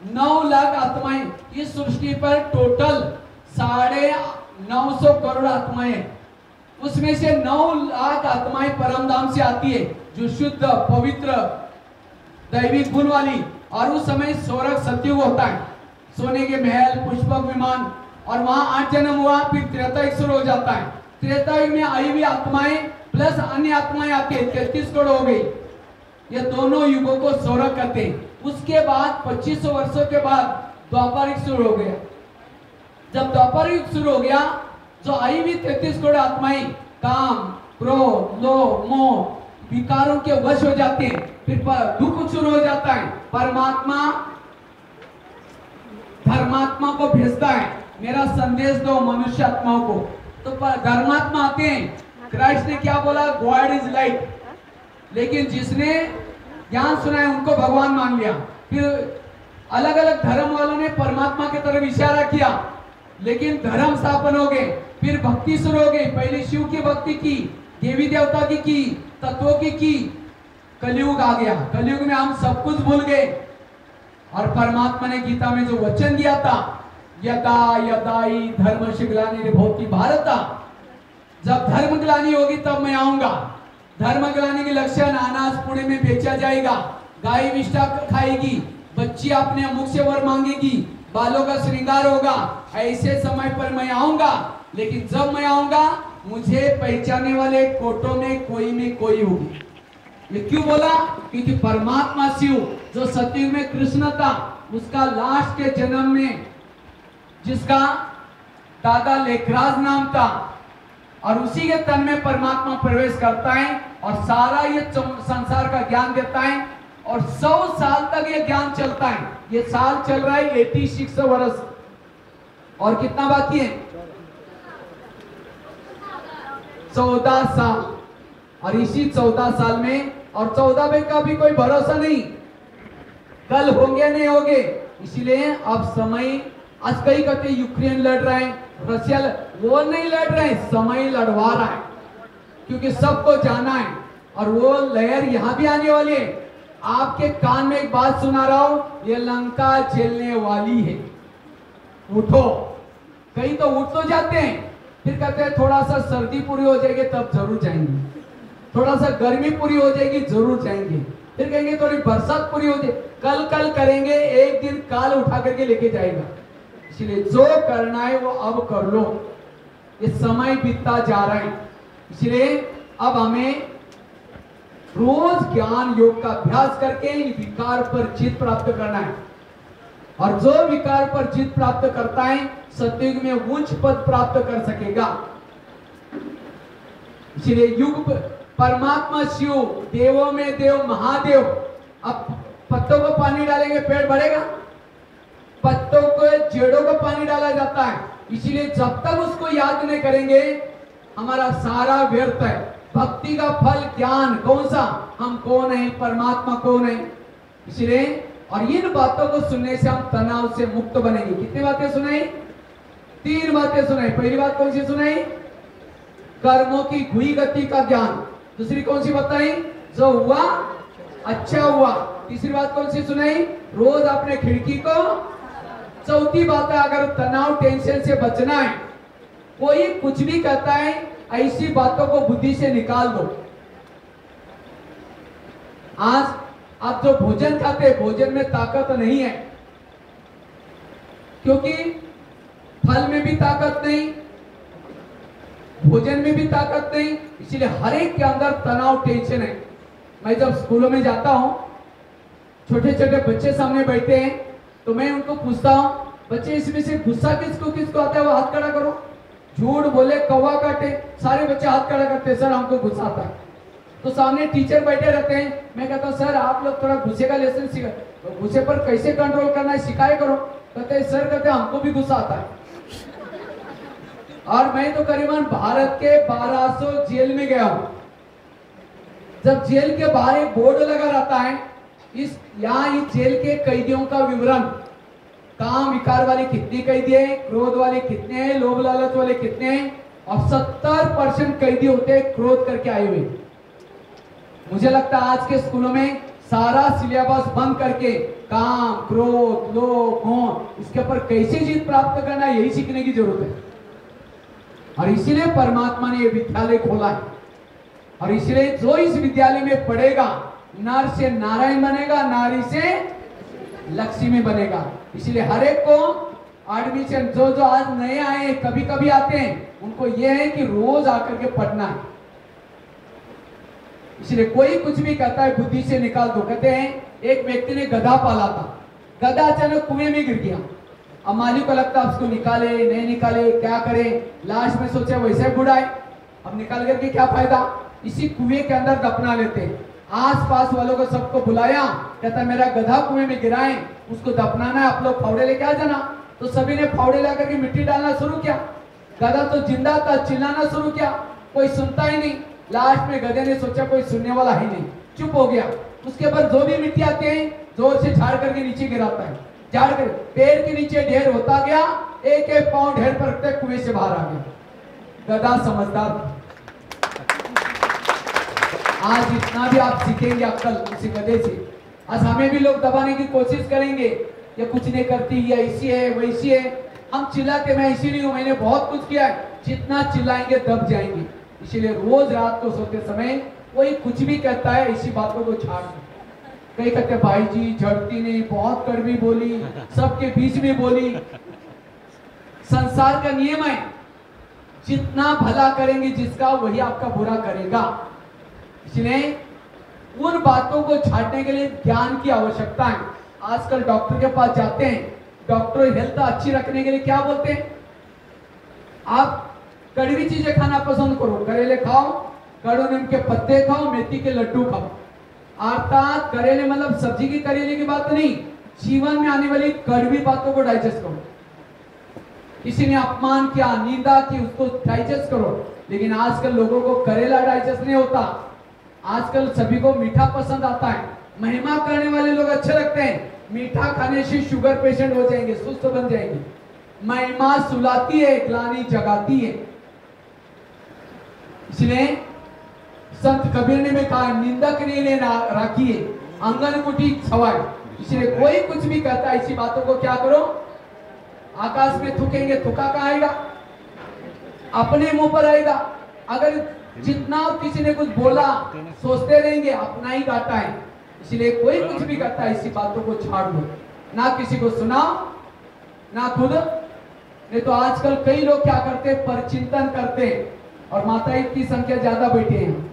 9 लाख आत्माएं, इस सृष्टि पर टोटल 950 करोड़ आत्माएं, उसमें से 9 लाख आत्माएं परम धाम से आती है, जो शुद्ध पवित्र दैविक गुण वाली। और उस समय स्वर्ग सतयुग होता है, सोने के महल, पुष्पक विमान, और वहां 8 जन्म हुआ, फिर त्रेता युग शुरू हो जाता है। त्रेता युग में आई हुई आत्माएं प्लस अन्य आत्माएं आती है, 33 करोड़ हो गई। ये दोनों युगों को स्वर्ग कहते हैं। उसके बाद 2500 वर्षों के बाद द्वापर युग शुरू हो गया। जब द्वापर युग शुरू हो गया, जो आई हुई 33 करोड़ आत्माएं काम, क्रोध, लोभ, मोह, विकारों के वश हो जाते हैं, फिर दुख शुरू हो जाता है। परमात्मा धर्मात्मा को भेजता है, मेरा संदेश दो मनुष्य आत्माओं को। तो धर्मात्मा आते हैं, क्राइस्ट ने क्या बोला, गॉड इज लाइट। लेकिन जिसने ज्ञान सुना है उनको भगवान मान लिया। फिर अलग अलग धर्म वालों ने परमात्मा की तरफ इशारा किया, लेकिन धर्म स्थापन हो गए। फिर भक्ति शुरू हो गई, पहले शिव की भक्ति की, देवी देवता की, तत्वों की। कलयुग आ गया, कलयुग में हम सब कुछ भूल गए। और परमात्मा ने गीता में जो वचन दिया था, यदा यदा ही धर्मस्य ग्लानिर्भवति भारत, जब धर्म ग्लानि होगी तब मैं आऊंगा। धर्मग्लानि के लक्षण, अनाज पुणे में बेचा जाएगा, गाय विष्ठा खाएगी, बच्ची अपने मुख से वर मांगेगी, बालों का श्रृंगार होगा। ऐसे समय पर मैं आऊंगा, लेकिन जब मैं आऊंगा मुझे पहचानने वाले कोटों में कोई होगी। ये क्यों बोला? क्योंकि परमात्मा शिव जो सतयुग में कृष्ण था, उसका लास्ट के जन्म में जिसका दादा लेखराज नाम था, और उसी के तन में परमात्मा प्रवेश करता है और सारा ये संसार का ज्ञान देता है, और 100 साल तक ये ज्ञान चलता है। ये साल चल रहा है 86 वर्ष, और कितना बाकी है? 14 साल। और इसी 14 साल में, और 14वें का भी कोई भरोसा नहीं, कल होंगे नहीं होंगे। इसलिए अब समय, आज कई कहते यूक्रेन लड़ रहे हैं, रशिया वो नहीं लड़ रहे हैं, समय लड़वा रहा है, क्योंकि सबको जाना है। और वो लहर यहां भी आने वाली है। आपके कान में एक बात सुना रहा हूं, ये लंका झेलने वाली है। उठो। कई तो उठ तो जाते हैं, फिर कहते हैं थोड़ा सा सर्दी पूरी हो जाएगी तब जरूर जाएंगे, थोड़ा सा गर्मी पूरी हो जाएगी जरूर जाएंगे, फिर कहेंगे थोड़ी बरसात पूरी हो जाए, कल करेंगे, एक दिन काल उठा करके लेके जाएगा। इसलिए जो करना है वो अब कर लो, ये समय बीतता जा रहा है। इसलिए अब हमें रोज ज्ञान योग का अभ्यास करके विकार पर जीत प्राप्त करना है, और जो विकार पर जीत प्राप्त करता है सतयुग में उच्च पद प्राप्त कर सकेगा। इसलिए युग परमात्मा शिव, देवों में देव महादेव। अब पत्तों को पानी डालेंगे पेड़ बढ़ेगा? पत्तों को, जड़ों को पानी डाला जाता है। इसलिए जब तक उसको याद नहीं करेंगे हमारा सारा व्यर्थ है। भक्ति का फल ज्ञान, कौन सा? हम कौन है, परमात्मा कौन है। इसलिए और इन बातों को सुनने से हम तनाव से मुक्त बनेंगे। कितनी बातें सुनाई? 3 बातें सुनाई। पहली बात कौन सी सुनाई? कर्मों की हुई गति का ज्ञान। दूसरी कौन सी बताई? जो हुआ अच्छा हुआ। तीसरी बात कौन सी सुनाई? रोज अपने खिड़की को। चौथी बात है, अगर तनाव टेंशन से बचना है, कोई कुछ भी कहता है, ऐसी बातों को बुद्धि से निकाल दो। आज आप जो भोजन खाते हैं, भोजन में ताकत नहीं है, क्योंकि फल में भी ताकत नहीं, भोजन में भी ताकत नहीं। इसलिए हर एक के अंदर तनाव टेंशन है। मैं जब स्कूलों में जाता हूं, छोटे छोटे बच्चे सामने बैठे हैं, तो मैं उनको पूछता हूं, बच्चे इसमें से गुस्सा किसको किसको आता है? वो हाथ खड़ा करो। झूठ बोले कौवा काटे, सारे बच्चे हाथ खड़ा करते हैं, सर हमको गुस्सा आता है। तो सामने टीचर बैठे रहते हैं, मैं कहता हूं सर आप लोग थोड़ा गुस्से का लेसन सीखा, तो गुस्से पर कैसे कंट्रोल करना है सिखाया करो। कहते हैं सर, कहते हमको भी गुस्सा आता है। और मैं तो करीबन भारत के 1200 जेल में गया हूं। जब जेल के बाहर एक बोर्ड लगा रहता है, इस जेल के कैदियों का विवरण, काम विकार वाले कितने कैदी हैं, क्रोध वाले कितने हैं, लोभ लालच वाले कितने हैं, और 70% कैदी होते हैं क्रोध करके आए हुए। मुझे लगता है आज के स्कूलों में सारा सिलेबस बंद करके काम, क्रोध, लोभ, मोह, इसके ऊपर कैसे जीत प्राप्त करना है, यही सीखने की जरूरत है। और इसीलिए परमात्मा ने यह विद्यालय खोला है। और इसलिए जो इस विद्यालय में पढ़ेगा, नर से नारायण बनेगा, नारी से लक्ष्मी बनेगा। इसलिए हर एक को एडमिशन, जो आज नए आए, कभी कभी आते हैं, उनको यह है कि रोज आकर के पढ़ना है। इसलिए कोई कुछ भी कहता है बुद्धि से निकाल दो। कहते हैं एक व्यक्ति ने गधा पाला था, गधा अचानक कुएं में गिर गया। अब मालिक को लगता है उसको निकाले नहीं निकाले, क्या करे, लास्ट में सोचे वैसे बूढ़ा है, अब निकाल करके क्या फायदा, इसी कुएं के अंदर दफना लेते हैं। आसपास वालों को सबको बुलाया, कहता मेरा गधा कुएं में गिरा है, उसको दफनाना है, आप लोग फावड़े लेके आ जाना। तो सभी ने फावड़े ला करके मिट्टी डालना शुरू किया। गधा तो जिंदा था, चिल्लाना शुरू किया, कोई सुनता ही नहीं। लास्ट में गधे ने सोचा कोई सुनने वाला ही नहीं, चुप हो गया। उसके बाद जो भी मिट्टी आती है जोर से झाड़ करके नीचे गिराता है, झाड़ कर पैर के नीचे ढेर होता गया, एक एक पांव ढेर पर रखते कुएं से बाहर आ गया। गधा समझदार था। आज जितना भी आप सीखेंगे अक्ल उसी गधे से। आज हमें भी लोग दबाने की कोशिश करेंगे, ये कुछ नहीं करती, ये ऐसी है वैसी है। हम चिल्लाते, मैं ऐसी नहीं हूं, मैंने बहुत कुछ किया है। जितना चिल्लाएंगे दब जाएंगे। इसलिए रोज रात को सोते समय कोई कुछ भी कहता है, इसी बातों को छाड़ दो। कई कहते भाई जी झड़ती नहीं, बहुत कड़वी बोली, सबके बीच में बोली। संसार का नियम है, जितना भला करेंगे जिसका, वही आपका बुरा करेगा। इसलिए उन बातों को छाड़ने के लिए ज्ञान की आवश्यकता है। आजकल डॉक्टर के पास जाते हैं, डॉक्टर हेल्थ अच्छी रखने के लिए क्या बोलते हैं, आप कड़वी चीजें खाना पसंद करो, करेले खाओ, कड़ू नीम के पत्ते खाओ, मेथी के लड्डू खाओ। अर्थात करेले मतलब सब्जी की करेले की बात नहीं, जीवन में आने वाली कड़वी बातों को डाइजेस्ट करो। किसी ने अपमान किया, निंदा की, उसको डाइजेस्ट करो। लेकिन आजकल लोगों को करेला डाइजेस्ट नहीं होता। आजकल सभी को मीठा पसंद आता है। महिमा करने वाले लोग अच्छे लगते हैं, मीठा खाने से शुगर पेशेंट हो जाएंगे, सुस्त बन जाएंगे। महिमा सुलाती है, ग्लानि जगाती है। इसलिए संत कबीर ने भी कहा, निंदक ने राखिए आंगन कुटी छवाए। इसलिए कोई कुछ भी कहता है, इसी बातों को क्या करो, आकाश में थूकेंगे, थूका कहाँ आएगा, अपने मुंह पर आएगा। अगर जितना किसी ने कुछ बोला, सोचते रहेंगे, अपना ही घाटा है। इसलिए कोई कुछ भी कहता है, इसी बातों को छाड़ दो, ना किसी को सुनाओ, ना खुद। नहीं तो आजकल कई लोग क्या करते हैं, परचिंतन करते हैं, और माताएं की संख्या ज्यादा बैठे हैं।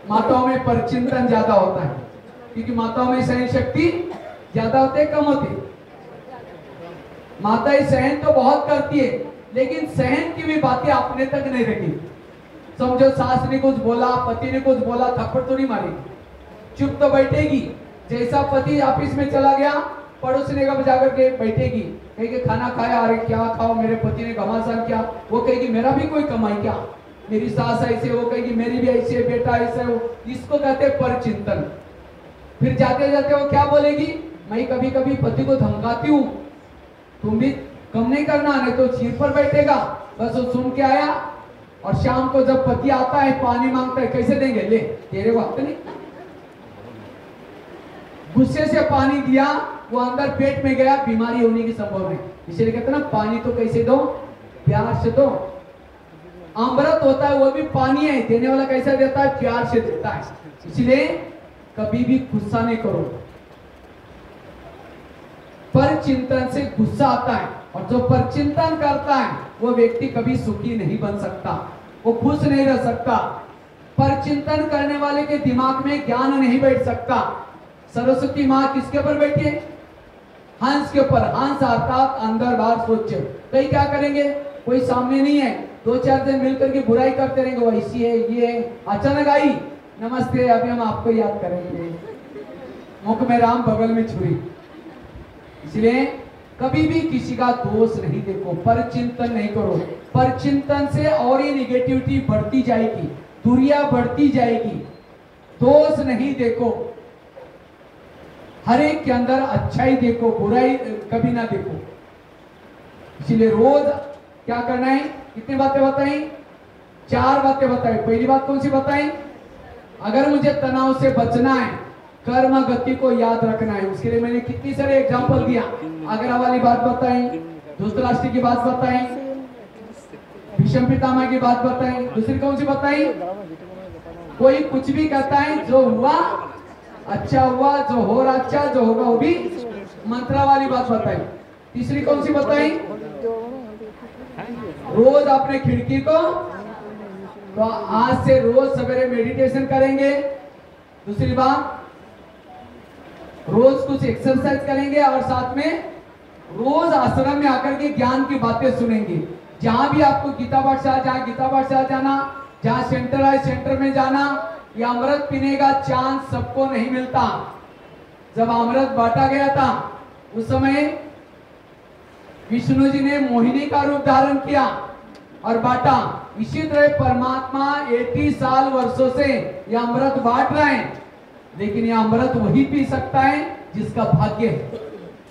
माताओं में परचिंतन ज्यादा होता है, क्योंकि माताओं में सहन शक्ति ज्यादा होती है, कम होती है। माताएं सहन तो बहुत करती है, लेकिन सहन की भी बातें अपने तक नहीं रखी। समझो सास ने कुछ बोला, पति ने कुछ बोला, थप्पड़ तो नहीं मारेगी, चुप तो बैठेगी। जैसा पति ऑफिस में चला गया, पड़ोसी का बजा करके बैठेगी, कहेगी खाना खाया, अरे क्या खाओ, मेरे पति ने घमासान किया। वो कहेगी मेरा भी कोई कमाई क्या, मेरी सास ऐसे, वो कहेगी मेरी भी ऐसे, बेटा ऐसे हो। इसको कहते हैं परचिंतन। फिर जाते जाते वो क्या बोलेगी, मैं कभी कभी पति को धमकाती हूँ, तुम भी कम नहीं करना, नहीं तो सिर पर बैठेगा। बस वो सुन के आया, और शाम को जब पति आता है, पानी मांगता है, कैसे देंगे, ले तेरे वक्त नहीं। गुस्से से पानी दिया, वो अंदर पेट में गया, बीमारी होने की संभव है। इसलिए कहते हैं ना, पानी तो कैसे दो, प्यार से दो। अमृत होता है वो भी पानी है, देने वाला कैसा देता है, प्यार से देता है। इसलिए कभी भी गुस्सा नहीं करो। परचिंतन से गुस्सा आता है, और जो परचिंतन करता है वो व्यक्ति कभी सुखी नहीं बन सकता, वो खुश नहीं रह सकता। परचिंतन करने वाले के दिमाग में ज्ञान नहीं बैठ सकता। सरस्वती माँ किसके ऊपर बैठी है, हंस के ऊपर। हंस अर्थात अंदर बाहर सोच। कई क्या करेंगे, कोई सामने नहीं है, 2-4 दिन मिलकर के बुराई करते रहेंगे, वो ऐसी है, ये है। अचानक आई, नमस्ते, अभी हम आपको याद करेंगे, मुख में राम बगल में छुरी। इसलिए कभी भी किसी का दोष नहीं देखो, परचिंतन नहीं करो। परचिंतन से और ये निगेटिविटी बढ़ती जाएगी, दूरियां बढ़ती जाएगी। दोष नहीं देखो, हर एक के अंदर अच्छाई देखो, बुराई कभी ना देखो। इसलिए रोज क्या करना है, कितनी बातें बताई, 4 बातें बताई। पहली बात कौन सी बताई, अगर मुझे तनाव से बचना है, कर्म गति को याद रखना है। उसके लिए मैंने कितनी सारे एग्जांपल दिया। आगरा वाली बात बताई, धृतराष्ट्र की बात बताई, भीष्म पितामह की बात बताई। दूसरी कौन सी बताई, कोई कुछ भी कहता है, जो हुआ अच्छा हुआ, जो हो रहा अच्छा, जो होगा वो भी मंत्रा वाली बात बताई। तीसरी कौन सी बताई, रोज अपने खिड़की को, तो आज से रोज सवेरे मेडिटेशन करेंगे। दूसरी बात, रोज कुछ एक्सरसाइज करेंगे, और साथ में रोज आश्रम में आकर के ज्ञान की बातें सुनेंगे। जहां भी आपको गीता पाठ से जहाँ गीता पाठ से जाना, जहां सेंटर है सेंटर में जाना। ये अमृत पीने का चांस सबको नहीं मिलता। जब अमृत बांटा गया था, उस समय विष्णु जी ने मोहिनी का रूप धारण किया और बांटा। इसी तरह परमात्मा 80 साल वर्षों से यह अमृत बांट रहे हैं, लेकिन यह अमृत वही पी सकता है जिसका भाग्य है।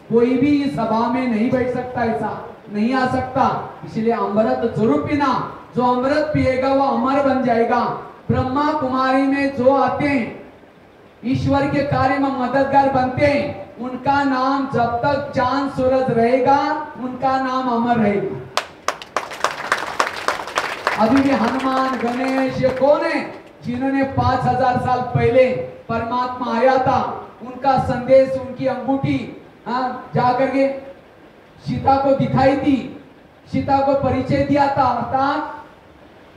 कोई भी इस सभा में नहीं बैठ सकता, ऐसा नहीं आ सकता। इसलिए अमृत जरूर पीना। जो अमृत पिएगा वो अमर बन जाएगा। ब्रह्मा कुमारी में जो आते हैं, ईश्वर के कार्य में मददगार बनते हैं, उनका नाम जब तक चांद सूरज रहेगा, उनका नाम अमर रहेगा। अभी भी हनुमान, गणेश, ये कौन है जिन्होंने 5000 साल पहले परमात्मा आया था, उनका संदेश, उनकी अंगूठी जाकर के सीता को दिखाई थी, सीता को परिचय दिया था, अर्थात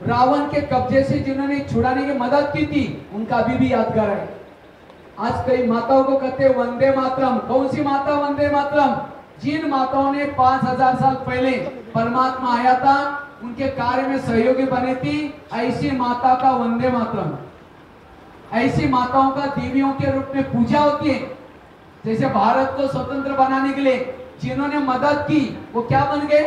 रावण के कब्जे से जिन्होंने छुड़ाने की मदद की थी, उनका अभी भी यादगार है। आज कई माताओं को कहते हैं वंदे मातरम। कौन सी माता वंदे मातरम? जिन माताओं ने 5000 साल पहले परमात्मा आया था, उनके कार्य में सहयोगी बने थी, ऐसी माता का वंदे मातरम। ऐसी माताओं का देवियों के रूप में पूजा होती है। जैसे भारत को स्वतंत्र बनाने के लिए जिन्होंने मदद की, वो क्या बन गए?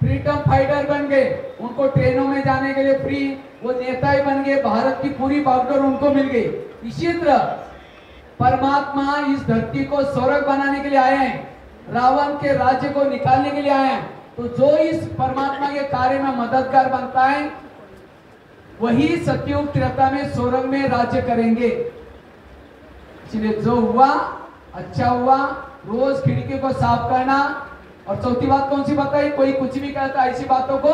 फ्रीडम फाइटर बन गए। उनको ट्रेनों में जाने के लिए फ्री, वो नेता ही बन गए। भारत की पूरी बागडोर उनको मिल गई। इसी तरह परमात्मा इस धरती को स्वर्ग बनाने के लिए आए हैं, रावण के राज्य को निकालने के लिए आए हैं। तो जो इस परमात्मा के कार्य में मददगार बनता है, वही सतयुग त्रेता में स्वर्ग में राज्य करेंगे। इसलिए जो हुआ अच्छा हुआ, रोज खिड़की को साफ करना। और चौथी बात कौन सी बताई? कोई कुछ भी कहता ऐसी बातों को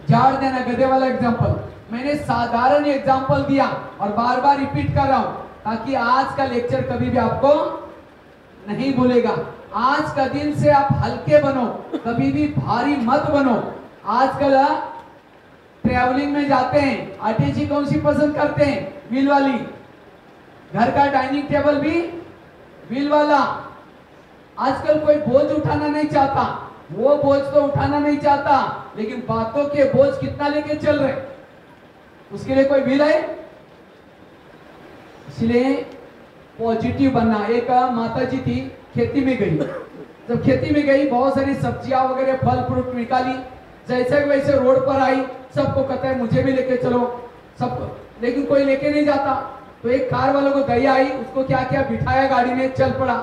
झाड़ देना। गधे वाला एग्जांपल मैंने साधारण एग्जांपल दिया और बार बार रिपीट कर रहा हूं, ताकि आज का लेक्चर कभी भी आपको नहीं भूलेगा। आज का दिन से आप हल्के बनो, कभी भी भारी मत बनो। आजकल ट्रैवलिंग में जाते हैं, आरटीसी कौन सी पसंद करते हैं? व्हील वाली। घर का डाइनिंग टेबल भी व्हील वाला। आजकल कोई बोझ उठाना नहीं चाहता, वो बोझ तो उठाना नहीं चाहता, लेकिन बातों के बोझ कितना लेके चल रहे, उसके लिए कोई व्हील है? इसलिए पॉजिटिव बनना। एक माता जी थी, खेती में गई। जब खेती में गई, बहुत सारी सब्जियां वगैरह फल फ्रूट निकाली, जैसे वैसे रोड पर आई, सबको कहता है मुझे भी लेके चलो, सब, लेकिन कोई लेके नहीं जाता। तो एक कार वालों को दया आई, उसको क्या क्या बिठाया, गाड़ी में चल पड़ा।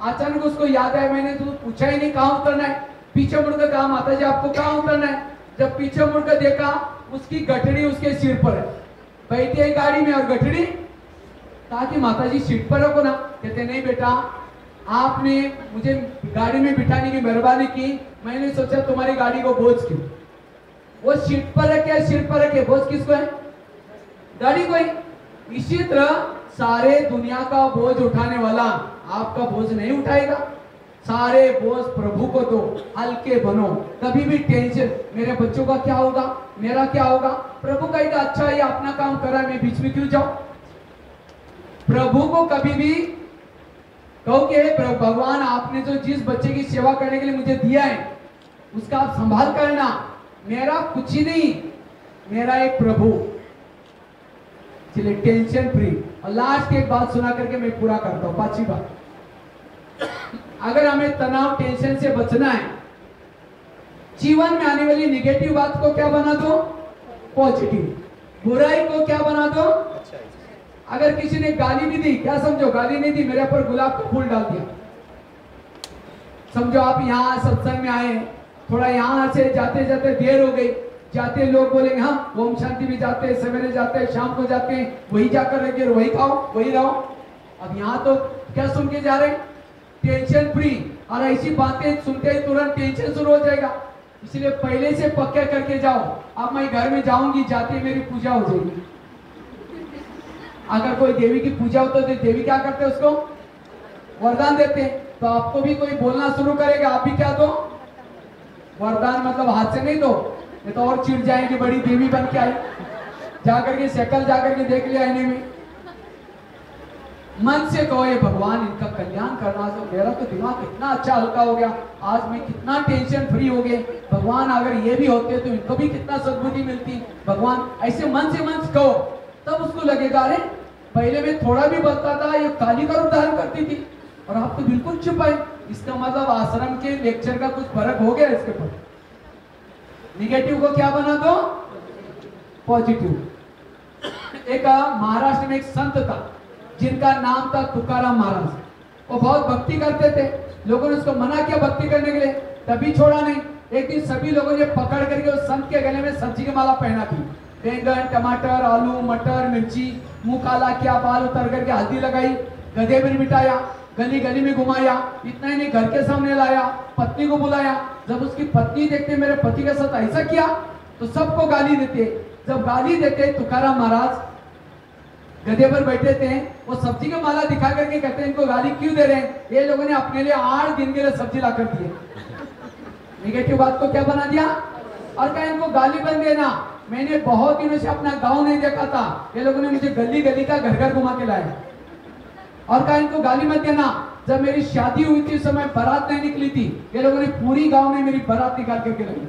अचानक उसको याद आया, मैंने तो पूछा ही नहीं कहाँ उतरना है। पीछे मुड़कर कहा, माता जी आपको कहाँ उतरना है? जब पीछे मुड़कर देखा, उसकी गठड़ी उसके सिर पर है। बैठी है गाड़ी में और गठड़ी, कहा कि माता जी सीट पर रखो ना। कहते नहीं बेटा, आपने मुझे गाड़ी में बिठाने की मेहरबानी की, मैंने सोचा तुम्हारी गाड़ी को बोझ क्यों? वो सीट पर रखे, सिर पर रखे, बोझ किसको है? गाड़ी को ही। इसी तरह सारे दुनिया का बोझ उठाने वाला आपका बोझ नहीं उठाएगा। सारे बोझ प्रभु को दो, हल्के बनो। कभी भी टेंशन, मेरे बच्चों का क्या होगा, मेरा क्या होगा? प्रभु कहेगा अच्छा ये अपना काम कर रहा है, मैं बीच में क्यों जाऊं? प्रभु को कभी भी कहो कि भगवान आपने जो जिस बच्चे की सेवा करने के लिए मुझे दिया है, उसका आप संभाल करना। मेरा कुछ ही नहीं, मेरा एक प्रभु। चलिए टेंशन फ्री। और लास्ट एक बात सुना करके मैं पूरा करता हूं, 5वीं बात। अगर हमें तनाव टेंशन से बचना है, जीवन में आने वाली निगेटिव बात को क्या बना दो? पॉजिटिव। बुराई को क्या बना दो? अगर किसी ने गाली भी दी, क्या समझो? गाली नहीं दी, मेरे ऊपर गुलाब का फूल डाल दिया, समझो आप यहाँ सत्संग में आए, थोड़ा यहाँ से जाते जाते देर हो गई, जाते लोग बोलेंगे हाँ ओम शांति भी जाते हैं, सवेरे जाते हैं, शाम को जाते हैं, वही जाकर रहिए, वही खाओ, वही रहो। अब यहाँ तो क्या सुन के जा रहे हैं? Tension free. और ऐसी बातें सुनते ही तुरंत टेंशन शुरू हो जाएगा। इसलिए पहले से पक्का करके जाओ, अब मैं घर में जाऊंगी, जाते मेरी पूजा हो जाएगी। अगर कोई देवी की पूजा होती है तो देवी क्या करते हैं? उसको वरदान देते हैं। तो आपको भी कोई बोलना शुरू करेगा, आप भी क्या दो? वरदान। मतलब हाथ से नहीं दो, ये तो और चिढ़ जाएंगे, बड़ी देवी बन के आई, जाकर के शक्ल जाकर के देख लिया आईने में। मन से कहो ये भगवान इनका कल्याण करना, तो मेरा तो दिमाग कितना अच्छा हल्का हो गया, आज मैं कितना टेंशन फ्री हो गए। भगवान अगर ये भी होते तो इनको भी कितना सद्बुद्धि मिलती। भगवान ऐसे मन से कहो, तब उसको लगेगा अरे पहले मैं थोड़ा भी बोलता था, ये काली का रूप धारण करती थी और आप तो बिल्कुल चुप है। इसका मतलब आश्रम के लेक्चर का कुछ फर्क हो गया इसके ऊपर। निगेटिव को क्या बना दो? पॉजिटिव। एक महाराष्ट्र में एक संत था जिनका नाम था तुकाराम महाराज। वो बहुत भक्ति करते थे, लोगों ने उसको मना किया भक्ति करने के लिए, तभी छोड़ा नहीं। एक दिन सभी लोगों ने पकड़ करके उस संत के गले में सब्जी की माला पहना दी। बैंगन, टमाटर, आलू, मटर, मिर्ची, मुंह काला किया, बाल उतर करके हल्दी लगाई, गधे में बिठाया, गली गली में घुमाया। इतना ही नहीं, घर के सामने लाया, पत्नी को बुलाया। जब उसकी पत्नी देखते मेरे पति के साथ ऐसा किया तो सबको गाली देते। जब गाली देते तुकाराम महाराज गधे पर बैठे थे, वो सब्जी का माला दिखा करके कहते हैं इनको गाली क्यों दे रहे हैं, ये लोगों ने अपने लिए 8 दिन के लिए सब्जी ला कर दिए। निगेटिव बात को क्या बना दिया और कहा इनको गाली बन देना। मैंने बहुत दिनों से अपना गांव नहीं देखा था, ये लोगों ने मुझे गली गली का घर घर घुमा के लाया और कहा इनको गाली मत देना। जब मेरी शादी हुई थी उस समय बारात नहीं निकली थी, ये लोगों ने पूरी गांव में मेरी बारात निकाल करके लगी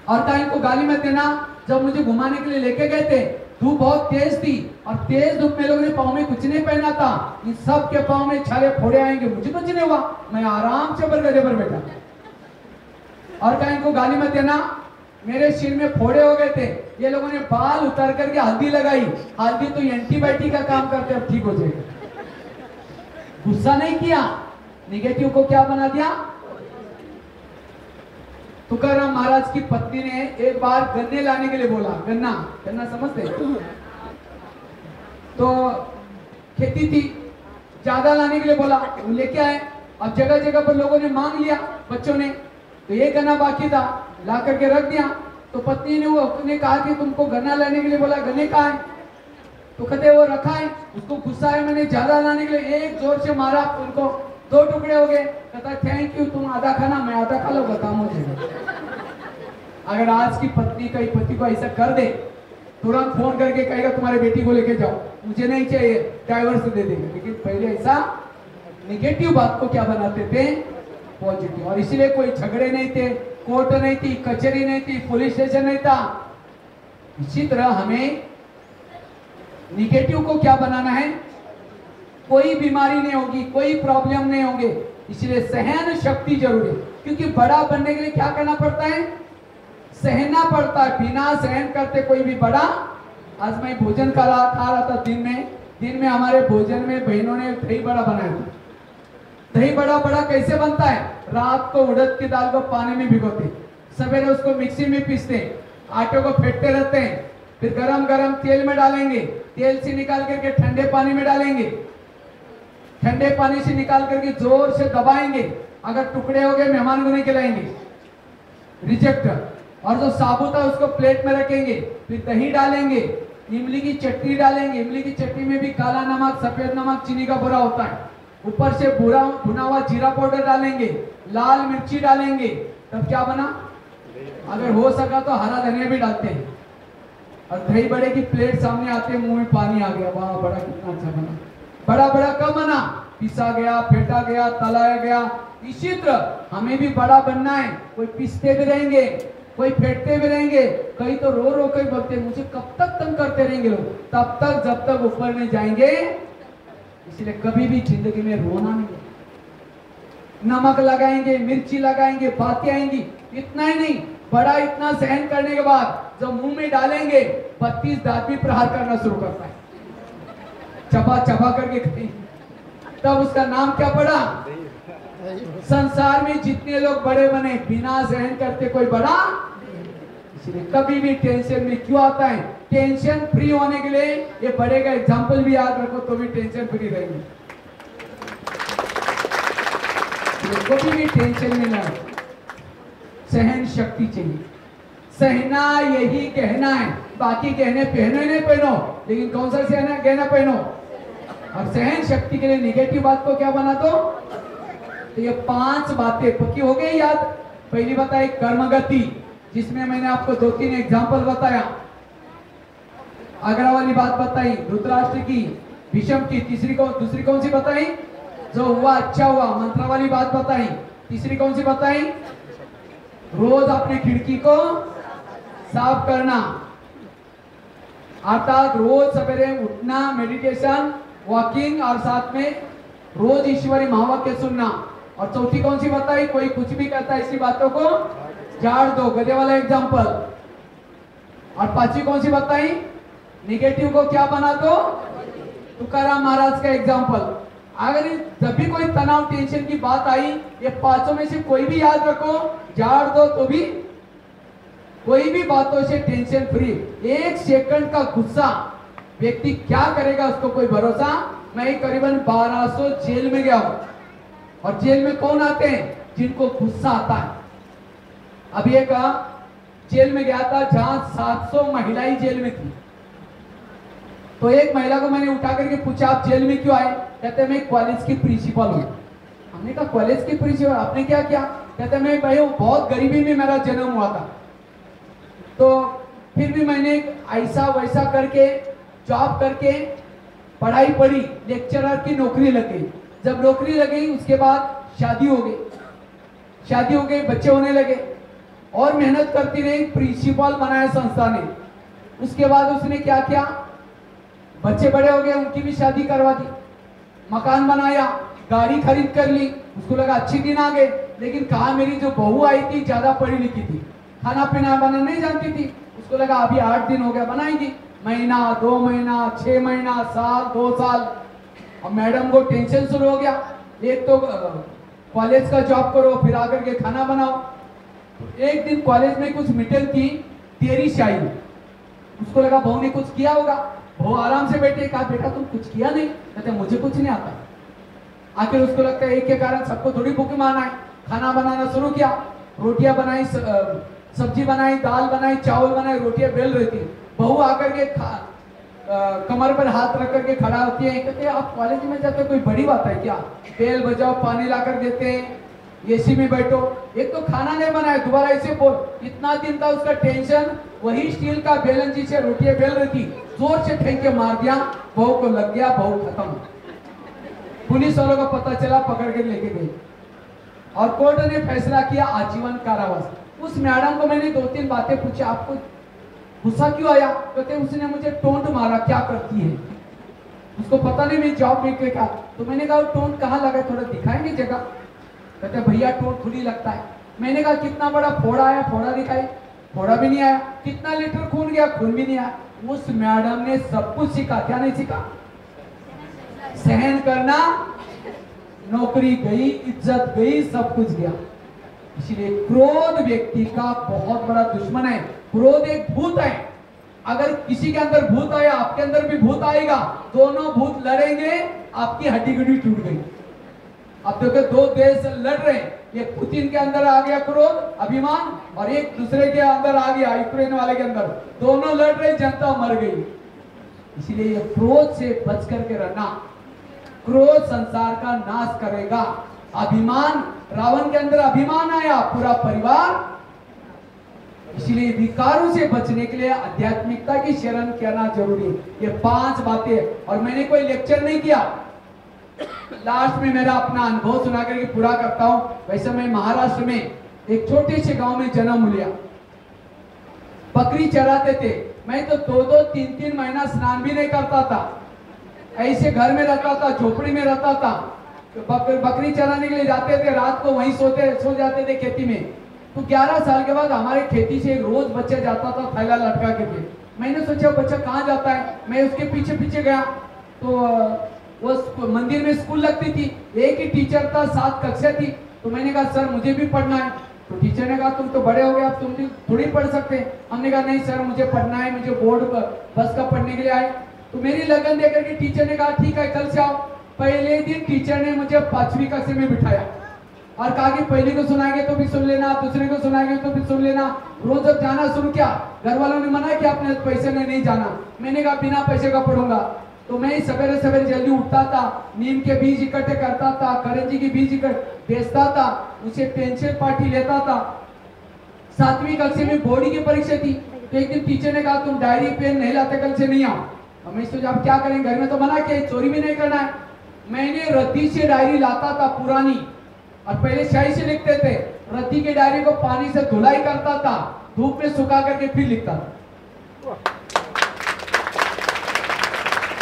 और कहा इनको गाली मत देना। जब मुझे घुमाने के लिए लेके गए थे, धूप बहुत तेज थी और तेज धूप में लोगों ने पाँव में कुछ नहीं पहना था, इन सब के पाँव में छाले फोड़े आएंगे, मुझे कुछ नहीं हुआ, मैं आराम से ऊपर गधे पर बैठा और कहा इनको गाली मत देना। मेरे सिर में फोड़े हो गए थे, ये लोगों ने बाल उतार करके हल्दी लगाई, हल्दी तो एंटीबायोटिक का काम करते, अब ठीक हो जाएगा। गुस्सा नहीं किया, निगेटिव को क्या बना दिया। तुकाराम महाराज की पत्नी ने एक बार गन्ने लाने के लिए बोला, गन्ना गन्ना समझते तो खेती थी, ज्यादा लाने के लिए बोला, वो लेके आए। अब जगह जगह पर लोगों ने मांग लिया, बच्चों ने, तो ये गन्ना बाकी था, ला करके रख दिया। तो पत्नी ने वो ने कहा कि तुमको गन्ना लाने के लिए बोला, गन्ने कहाँ है, तो कहते वो रखा है। उसको गुस्सा है, मैंने ज्यादा लाने के लिए एक जोर से मारा, उनको 2 टुकड़े हो गए। कहता थैंक यू, तुम आधा खाना मैं आधा खा लो, काम हो जाएगा। अगर आज की पत्नी कई पति को ऐसा कर दे, तुरंत फोन करके कहेगा तुम्हारे बेटी को लेके जाओ, मुझे नहीं चाहिए, डाइवर्स दे देंगे। लेकिन पहले ऐसा निगेटिव बात को क्या बनाते थे, पॉजिटिव। और इसीलिए कोई झगड़े नहीं थे, कोर्ट नहीं थी, कचहरी नहीं थी, पुलिस स्टेशन नहीं था। इसी तरह हमें निगेटिव को क्या बनाना है, कोई बीमारी नहीं होगी, कोई प्रॉब्लम नहीं होंगे। इसलिए सहन शक्ति जरूरी है, क्योंकि बड़ा बनने के लिए क्या करना पड़ता है, सहना पड़ता है। बिना सहन करते कोई भी बड़ा। आज मैं भोजन खा रहा था दिन में हमारे भोजन में बहनों ने दही बड़ा बनाया था। दही बड़ा कैसे बनता है, रात को उड़द की दाल को पानी में भिगोते, सवेरे उसको मिक्सी में पीसते, आटे को फेंटते रहते हैं, फिर गरम गरम तेल में डालेंगे, तेल से निकाल करके ठंडे पानी में डालेंगे, ठंडे पानी से निकाल करके जोर से दबाएंगे, अगर टुकड़े हो गए मेहमान को नहीं खिलाएंगे, रिजेक्ट। और जो साबुत है उसको प्लेट में रखेंगे, फिर दही डालेंगे, इमली की चटनी डालेंगे, इमली की चटनी में भी काला नमक, सफेद नमक, चीनी का बुरा होता है, ऊपर से भुना हुआ जीरा पाउडर डालेंगे, लाल मिर्ची डालेंगे, तब क्या बना। अगर हो सका तो हरा धनिया भी डालते हैं। और दही बड़े की प्लेट सामने आते, मुंह में पानी आ गया, वाह बड़ा कितना अच्छा बना। बड़ा कब बना, पिसा गया, फेंटा गया, तलाया गया। इसी तरह हमें भी बड़ा बनना है। कोई पिसते भी रहेंगे, कोई फेंटते भी रहेंगे, कई तो रो के बोलते मुझे कब तक तंग करते रहेंगे लोग, तब तक जब तक ऊपर नहीं जाएंगे। इसलिए कभी भी जिंदगी में रोना नहीं। नमक लगाएंगे, मिर्ची लगाएंगे, बातें आएंगी, इतना ही नहीं, बड़ा इतना सहन करने के बाद जब मुंह में डालेंगे 32 दांत भी प्रहार करना शुरू करता है, चबा करके खाएंगे। तब उसका नाम क्या पड़ा। संसार में जितने लोग बड़े बने बिना सहन करते कोई बड़ा। इसलिए कभी भी टेंशन में क्यों आता है, टेंशन फ्री होने के लिए ये बड़े का एग्जाम्पल भी याद रखो तो भी टेंशन फ्री रहेंगे। कभी भी टेंशन में ना, सहन शक्ति चाहिए। सहना यही कहना है, बाकी कहने पहनो ही नहीं पहनो, लेकिन कौन सा सहना कहना पहनो। और सहन शक्ति के लिए निगेटिव बात को क्या बना दो। तो ये 5 बातें पक्की हो गई याद। पहली बताई कर्मगति, जिसमें मैंने आपको 2-3 एग्जाम्पल बताया। आगरा वाली बात बताई, धृतराष्ट्र की, भीष्म की। दूसरी कौन सी बताई, जो हुआ अच्छा हुआ, मंत्र वाली बात बताई। तीसरी कौन सी बताई, रोज अपने खिड़की को साफ करना, अर्थात रोज सवेरे उठना, मेडिटेशन, वॉकिंग, और साथ में रोज ईश्वरी महावाक्य सुनना। और चौथी कौन सी बताई, कोई कुछ भी कहता है इसी बातों को झाड़ दो, गधे वाला एग्जाम्पल। और 5वीं कौन सी बताई, निगेटिव को क्या बना दो, तुकाराम महाराज का एग्जाम्पल। अगर जब भी कोई तनाव टेंशन की बात आई, ये 5 में से कोई भी याद रखो, झाड़ दो तो भी कोई भी बातों से टेंशन फ्री। 1 सेकंड का गुस्सा व्यक्ति क्या करेगा उसको कोई भरोसा। मैं करीबन 1200 जेल में गया हूं, और जेल में कौन आते हैं, जिनको गुस्सा आता है। अब एक जेल में गया था जहां 700 महिलाएं जेल में थी। तो एक महिला को मैंने उठा करके पूछा, आप जेल में क्यों आए? कहते मैं कॉलेज की प्रिंसिपल हूँ। हमने कहा कॉलेज की प्रिंसिपल, आपने क्या किया? कहते मैं भाई बहुत गरीबी में मेरा जन्म हुआ था, तो फिर भी मैंने ऐसा वैसा करके जॉब करके पढ़ाई पढ़ी, लेक्चरर की नौकरी लग गई। जब नौकरी लग गई उसके बाद शादी हो गई, बच्चे होने लगे और मेहनत करती रही, प्रिंसिपल बनाया संस्था ने। उसके बाद उसने क्या किया, बच्चे बड़े हो गए, उनकी भी शादी करवा दी, मकान बनाया, गाड़ी खरीद कर ली। उसको लगा अच्छी दिन आ गए, लेकिन कहा मेरी जो बहू आई थी ज्यादा पढ़ी लिखी थी, खाना पीना बनाना नहीं जानती थी। उसको लगा अभी 8 दिन हो गया, बनाएगी। महीना, 2 महीना, 6 महीना, साल, 2 साल। अब मैडम को टेंशन शुरू हो गया, एक तो कॉलेज का जॉब करो, फिर आकर के खाना बनाओ। तो एक दिन कॉलेज में कुछ मीटिंग थी, तेरी शाही। उसको लगा बहू ने कुछ किया होगा। बहू आराम से बैठे, कहा बेटा तुम कुछ किया नहीं? कहते मुझे कुछ नहीं आता। आखिर उसको लगता है एक के कारण सबको थोड़ी भूख मारना है। खाना बनाना शुरू किया, रोटियां बनाई, सब्जी बनाई, दाल बनाई, चावल बनाए, रोटियां बेल रही थी। बहू आकर के कमर पर हाथ रख करके खड़ा होती है। कहते आप कॉलेज में जाते कोई बड़ी बात है क्या? बेल बजाओ, पानी लाकर देते हैं, एसी में बैठो। एक तो खाना नहीं बनाया, दोबारा ऐसे बोल। इतना दिन था उसका टेंशन, वही स्टील का बेलन जिसे रोटियां बेल रही थी, जोर से फेंक के मार दिया, बहू को लग गया, बहू खत्म। पुलिस वालों को पता चला, पकड़ के लेके गए और कोर्ट ने फैसला किया आजीवन कारावास। उस मैडम को मैंने 2-3 बातें पूछी, आपको गुस्सा क्यों आया? कहते उसने मुझे टोंट मारा, क्या करती है? उसको पता नहीं मैं जॉब में क्या। तो मैंने कहा टोंट कहाँ लगा, थोड़ा दिखाएंगे जगह? कहते भैया टोंट थोड़ी लगता है। मैंने कहा कितना बड़ा फोड़ा आया, फोड़ा दिखाई, फोड़ा भी नहीं आया। कितना लीटर खून गया, खून भी नहीं आया। उस मैडम ने सब कुछ सीखा, क्या नहीं सीखा? सहन करना। नौकरी गई, इज्जत गई, सब कुछ गया। इसलिए क्रोध व्यक्ति का बहुत बड़ा दुश्मन है। क्रोध एक भूत है, अगर किसी के अंदर भूत आया, आपके अंदर भी भूत आएगा, दोनों भूत लड़ेंगे, आपकी हड्डी गुड्डी टूट गई। अब देखो 2 देश लड़ रहे हैं, एक पुतिन के अंदर आ गया क्रोध, अभिमान, और एक दूसरे के अंदर आ गया यूक्रेन वाले के अंदर, दोनों लड़ रहे, जनता मर गई। इसलिए ये क्रोध से बच करके रहना। क्रोध संसार का नाश करेगा। अभिमान, रावण के अंदर अभिमान आया, पूरा परिवार। इसलिए विकारों से बचने के लिए आध्यात्मिकता की शरण करना जरूरी है। ये 5 बातें, और मैंने कोई लेक्चर नहीं किया, लास्ट में मेरा अपना अनुभव सुना करके पूरा करता हूं। वैसे मैं महाराष्ट्र में एक छोटे से गांव में जन्म लिया, बकरी चराते थे। मैं तो 2-2, 3-3 महीना स्नान भी नहीं करता था, ऐसे घर में रहता था, झोपड़ी में रहता था। बकरी चराने के लिए जाते थे, रात को वहीं सो जाते थे खेती में। तो 11 साल के बाद हमारे खेती से रोज बच्चा जाता था थैला लटका के लिए। मैंने सोचा बच्चा कहाँ जाता है, मैं उसके पीछे पीछे गया। तो वो मंदिर में स्कूल लगती थी, एक ही टीचर था, 7 कक्षा थी। तो मैंने कहा सर मुझे भी पढ़ना है। तो टीचर ने कहा तुम तो बड़े हो गए, अब तुम थोड़ी पढ़ सकते। हमने कहा नहीं सर मुझे पढ़ना है, मुझे बोर्ड बस का पढ़ने के लिए आए। तो मेरी लगन देकर के टीचर ने कहा ठीक है कल से आओ। पहले दिन टीचर ने मुझे 5वीं कक्षा में बिठाया और कहा कि पहले को सुनाएंगे तो भी सुन लेना, दूसरे को सुनाएंगे तो भी सुन लेना। रोज जब जाना शुरू किया, घर वालों ने मना किया अपने पैसे में नहीं जाना। मैंने कहा बिना पैसे का पढ़ूंगा। तो मैं सवेरे सवेरे जल्दी उठता था, नीम के बीज इकट्ठे करता था, करंजी के बीज बेचता था, उसे पेंसिल पार्टी लेता था। 7वीं कक्षा में बोर्ड की परीक्षा थी। तो एक दिन टीचर ने कहा तुम डायरी पेन नहीं लाते, कल से नहीं आओ। हमें सोचा अब क्या करें, घर में तो मना किया, चोरी भी नहीं करना है। मैंने रद्दी से डायरी लाता था पुरानी, और पहले स्याही से लिखते थे। रद्दी की डायरी को पानी से धुलाई करता था, धूप में सुखा करके फिर लिखता था।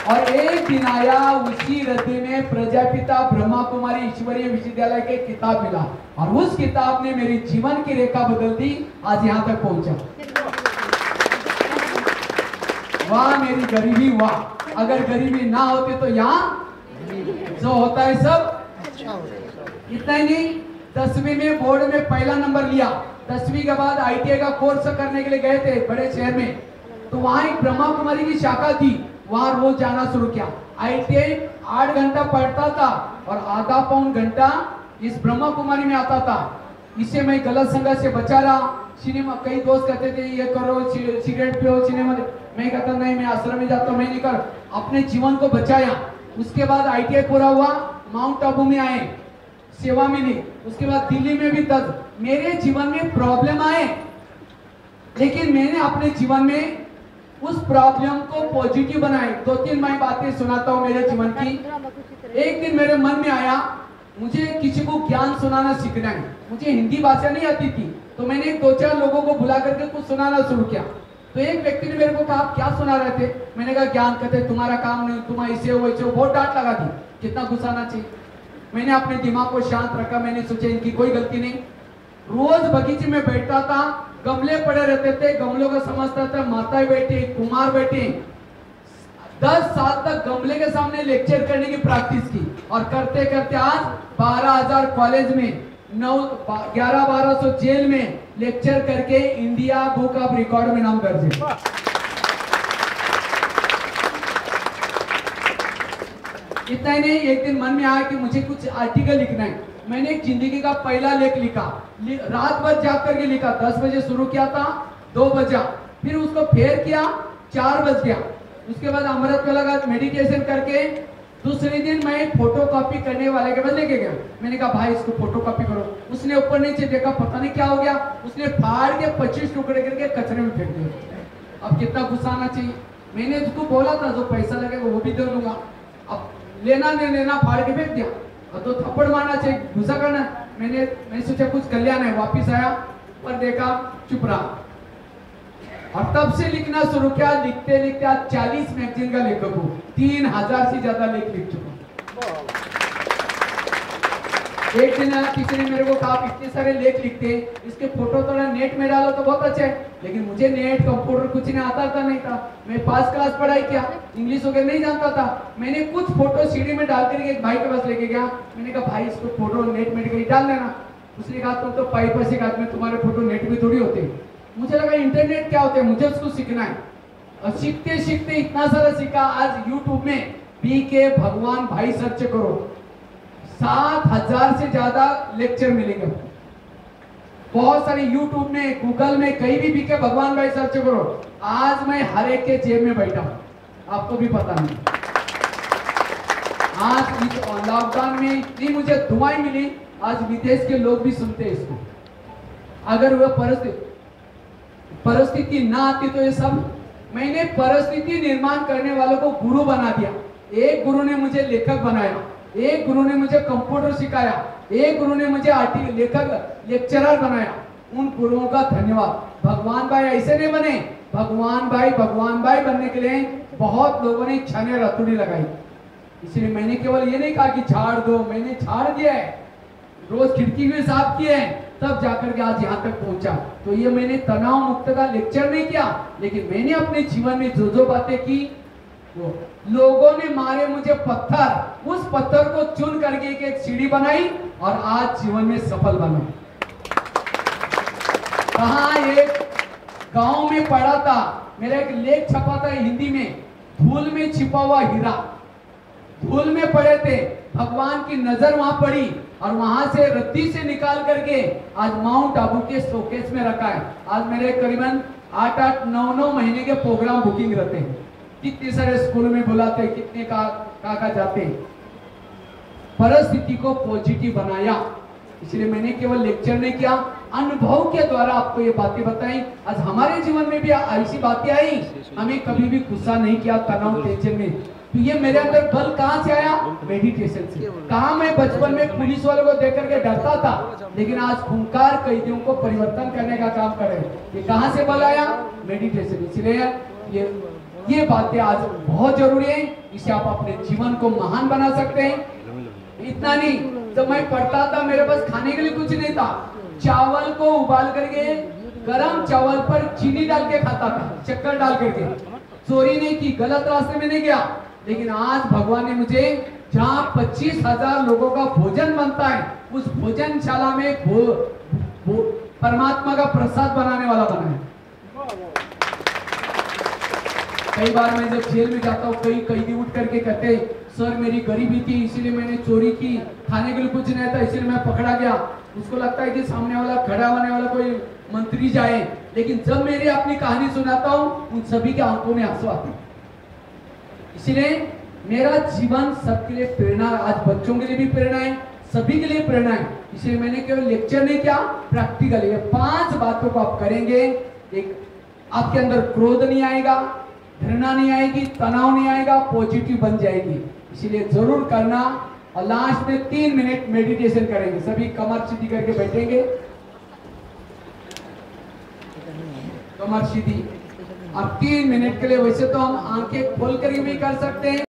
और एक दिन आया, उसी रद्दी में प्रजापिता ब्रह्मा कुमारी ईश्वरीय विश्वविद्यालय के किताब मिला, और उस किताब ने मेरी जीवन की रेखा बदल दी। आज यहाँ तक पहुंचा। वाह मेरी गरीबी, वाह अगर गरीबी ना होती तो यहाँ जो होता है सब। इतना ही नहीं, 10वीं में बोर्ड में पहला नंबर लिया। 10वीं के बाद ITI का कोर्स करने के लिए गए थे बड़े शहर में। तो वहां एक ब्रह्मा कुमारी की शाखा थी, वहां रोज जाना शुरू किया। ITI 8 घंटा पढ़ता था और आधा पौन घंटा इस ब्रह्मा कुमारी में आता था। इससे मैं गलत संगत से बचा रहा, सिनेमा, कई दोस्त कहते थे ये करो, सिगरेट पियो, सिनेमा। मैं कहता नहीं, मैं आश्रम में जाता हूँ, मैं नहीं कर। अपने जीवन को बचाया। उसके बाद ITI पूरा हुआ, माउंट आबू में आए, सेवा मिली। उसके बाद दिल्ली में भी 10। मेरे जीवन में प्रॉब्लम आए, लेकिन मैंने अपने जीवन में उस प्रॉब्लम को पॉजिटिव बनाए। 2-3 मैं बातें सुनाता हूँ मेरे जीवन की। एक दिन मेरे मन में आया, मुझे किसी को ज्ञान सुनाना सीखना है। मुझे हिंदी भाषा नहीं आती थी, तो मैंने 2-4 लोगों को बुला करके कुछ सुनाना शुरू किया। तो एक व्यक्ति ने मेरे को कहा, आप क्या सुना रहे थे? मैंने कहा ज्ञान। कहते तुम्हारा काम नहीं, तुम ऐसे हो वैसे हो। बहुत डांट लगा दी, कितना गुस्सा आना चाहिए। मैंने अपने दिमाग को शांत रखा, मैंने सोचा इनकी कोई गलती नहीं। रोज बगीचे में बैठता था, गमले पड़े रहते थे, गमलों का समझता था, माताएं बैठी, कुमार बैठे। 10 साल तक गमले के सामने लेक्चर करने की प्रैक्टिस की, और करते करते आज 12,000 कॉलेज में, 11-1200 जेल में लेक्चर करके इंडिया बुक ऑफ रिकॉर्ड में नाम दर्ज है। इतना ही नहीं, एक दिन मन में आया कि मुझे कुछ आर्टिकल लिखना है। मैंने एक जिंदगी का पहला लेख लिखा, रात भर जाग करके लिखा। 10 बजे शुरू किया था, 2 बजा, फिर उसको फेर किया, 4 बज गया। उसके बाद अमृत वेला का मेडिटेशन करके दूसरे दिन मैं फोटो कॉपी करने वाले के पास लेके गया। मैंने कहा भाई इसको फोटो कॉपी करो। उसने ऊपर नीचे देखा, पता नहीं क्या हो गया, उसने फाड़ के 25 टुकड़े करके कचरे में फेंक दिया। अब कितना गुस्सा आना चाहिए। मैंने उसको बोला था जो पैसा लगेगा वो भी दे दूंगा, अब लेना नहीं लेना, फाड़ के फेंक दिया। और तो थप्पड़ मारना चाहिए, गुस्सा करना। मैंने सोचा कुछ कल्याण है। वापिस आया और देखा चुप रहा, और तब से लिखना शुरू किया। लिखते लिखते आज 40 मैगजीन का लेखक हूँ, 3000 से ज्यादा लेख लिख चुका हूँ। एक दिन किसी ने मेरे को कहा, इतने सारे लेख लिखते, इसके फोटो थोड़ा नेट में डालो तो बहुत अच्छे है। लेकिन मुझे नेट कंप्यूटर कुछ नहीं आता था, नहीं था। मैं 5 क्लास पढ़ाई किया, इंग्लिश वगैरह नहीं जानता था। मैंने कुछ फोटो सीडी में डाल करके एक भाई के पास लेके गया। मैंने कहा भाई इसको फोटो नेट में डाल देना। उसने कहा तुम तो पैसे का आदमी, तुम्हारे फोटो नेट में थोड़ी होते। मुझे लगा इंटरनेट क्या होता है, मुझे उसको सीखना है। और सीखते सीखते इतना सारा सीखा। आज यूट्यूब में BK भगवान भाई सर्च करो, 7000 से ज्यादा लेक्चर मिलेंगे। बहुत सारे यूट्यूब में, गूगल में, कहीं भी BK भगवान भाई सर्च करो। आज मैं हर एक के जेब में बैठा हूं, आपको भी पता नहीं। आज इस लॉकडाउन में इतनी मुझे दुआएं मिली, आज विदेश के लोग भी सुनते हैं इसको। अगर वह परिस्थिति ना आती तो ये सब। मैंने परिस्थिति निर्माण करने वालों को गुरु बना दिया। एक गुरु ने मुझे लेखक बनाया, एक गुरु ने मुझे कंप्यूटर सिखाया, एक गुरु ने मुझे लेक्चरर बनाया। उन गुरुओं का धन्यवाद। भगवान भाई ऐसे नहीं बने। भगवान भाई बनने के लिए बहुत लोगों ने छाने रतुड़ी लगाई। इसलिए मैंने केवल ये नहीं कहा कि झाड़ दो, मैंने झाड़ दिया है, रोज खिड़की भी साफ किए हैं, तब जाकर के आज यहाँ तक पहुंचा। तो ये मैंने तनाव मुक्त का लेक्चर नहीं किया, लेकिन मैंने अपने जीवन में जो बातें की, वो लोगों ने मारे मुझे पत्थर, उस पत्थर को चुन करके एक सीढ़ी बनाई और आज जीवन में सफल बना। कहा एक गांव में पढ़ा था, मेरा एक लेख छपा था हिंदी में, धूल में छिपा हुआ हीरा। धूल में पड़े थे, भगवान की नजर वहां पड़ी और वहां से रद्दी से निकाल करके आज माउंट आबू के शोकेस में रखा है। आज मेरे करीबन 8-8, 9-9 महीने के प्रोग्राम बुकिंग रहते हैं। कितने सारे स्कूल में बुलाते हैं, कितने का जाते हैं। परिस्थिति को पॉजिटिव बनाया। इसलिए मैंने केवल लेक्चर नहीं किया, अनुभव के द्वारा आपको ये बातें बताई। आज हमारे जीवन में भी ऐसी बातें आई, हमें कभी भी गुस्सा नहीं किया तनाव टेंशन में। तो ये मेरे अंदर बल कहां से आया? मेडिटेशन से। कहा मैं बचपन में पुलिस वालों को देख करके डरता था, लेकिन आज खूंखार कैदियों को परिवर्तन करने का काम कर रहे हैं। ये कहां से बल आया? मेडिटेशन। इसलिए ये बातें आज बहुत जरूरी है। इसे आप अपने जीवन को महान बना सकते हैं। इतना नहीं, जब मैं पढ़ता था मेरे पास खाने के लिए कुछ नहीं था। चावल को उबाल करके गरम चावल पर चीनी डाल के खाता था, शक्कर डाल करके। चोरी नहीं की, गलत रास्ते में नहीं गया। लेकिन आज भगवान ने मुझे, जहाँ 25,000 लोगों का भोजन बनता है, उस भोजनशाला में परमात्मा का प्रसाद बनाने वाला बना है। कई बार मैं जब जेल में जाता हूँ, कई कैदी उठ करके कहते सर मेरी गरीबी थी इसीलिए मैंने चोरी की, खाने के लिए कुछ नहीं था इसलिए मैं पकड़ा गया। उसको लगता है कि सामने वाला खड़ा होने वाला कोई मंत्री जाए, लेकिन जब मेरी अपनी कहानी सुनाता हूं उन सभी के आंखों में आंसू आते हैं। इसलिए मेरा जीवन सबके लिए प्रेरणा, आज बच्चों के लिए भी प्रेरणा है, सभी के लिए प्रेरणा है। इसलिए मैंने केवल लेक्चर नहीं किया, प्रैक्टिकल ये 5 बातों को आप करेंगे, एक आपके अंदर क्रोध नहीं आएगा, घृणा नहीं आएगी, तनाव नहीं आएगा, पॉजिटिव बन जाएगी। इसलिए जरूर करना। और लास्ट में 3 मिनट मेडिटेशन करेंगे, सभी कमर सीधी करके बैठेंगे, कमर सीधी। अब 3 मिनट के लिए, वैसे तो हम आंखें खोल कर भी कर सकते हैं।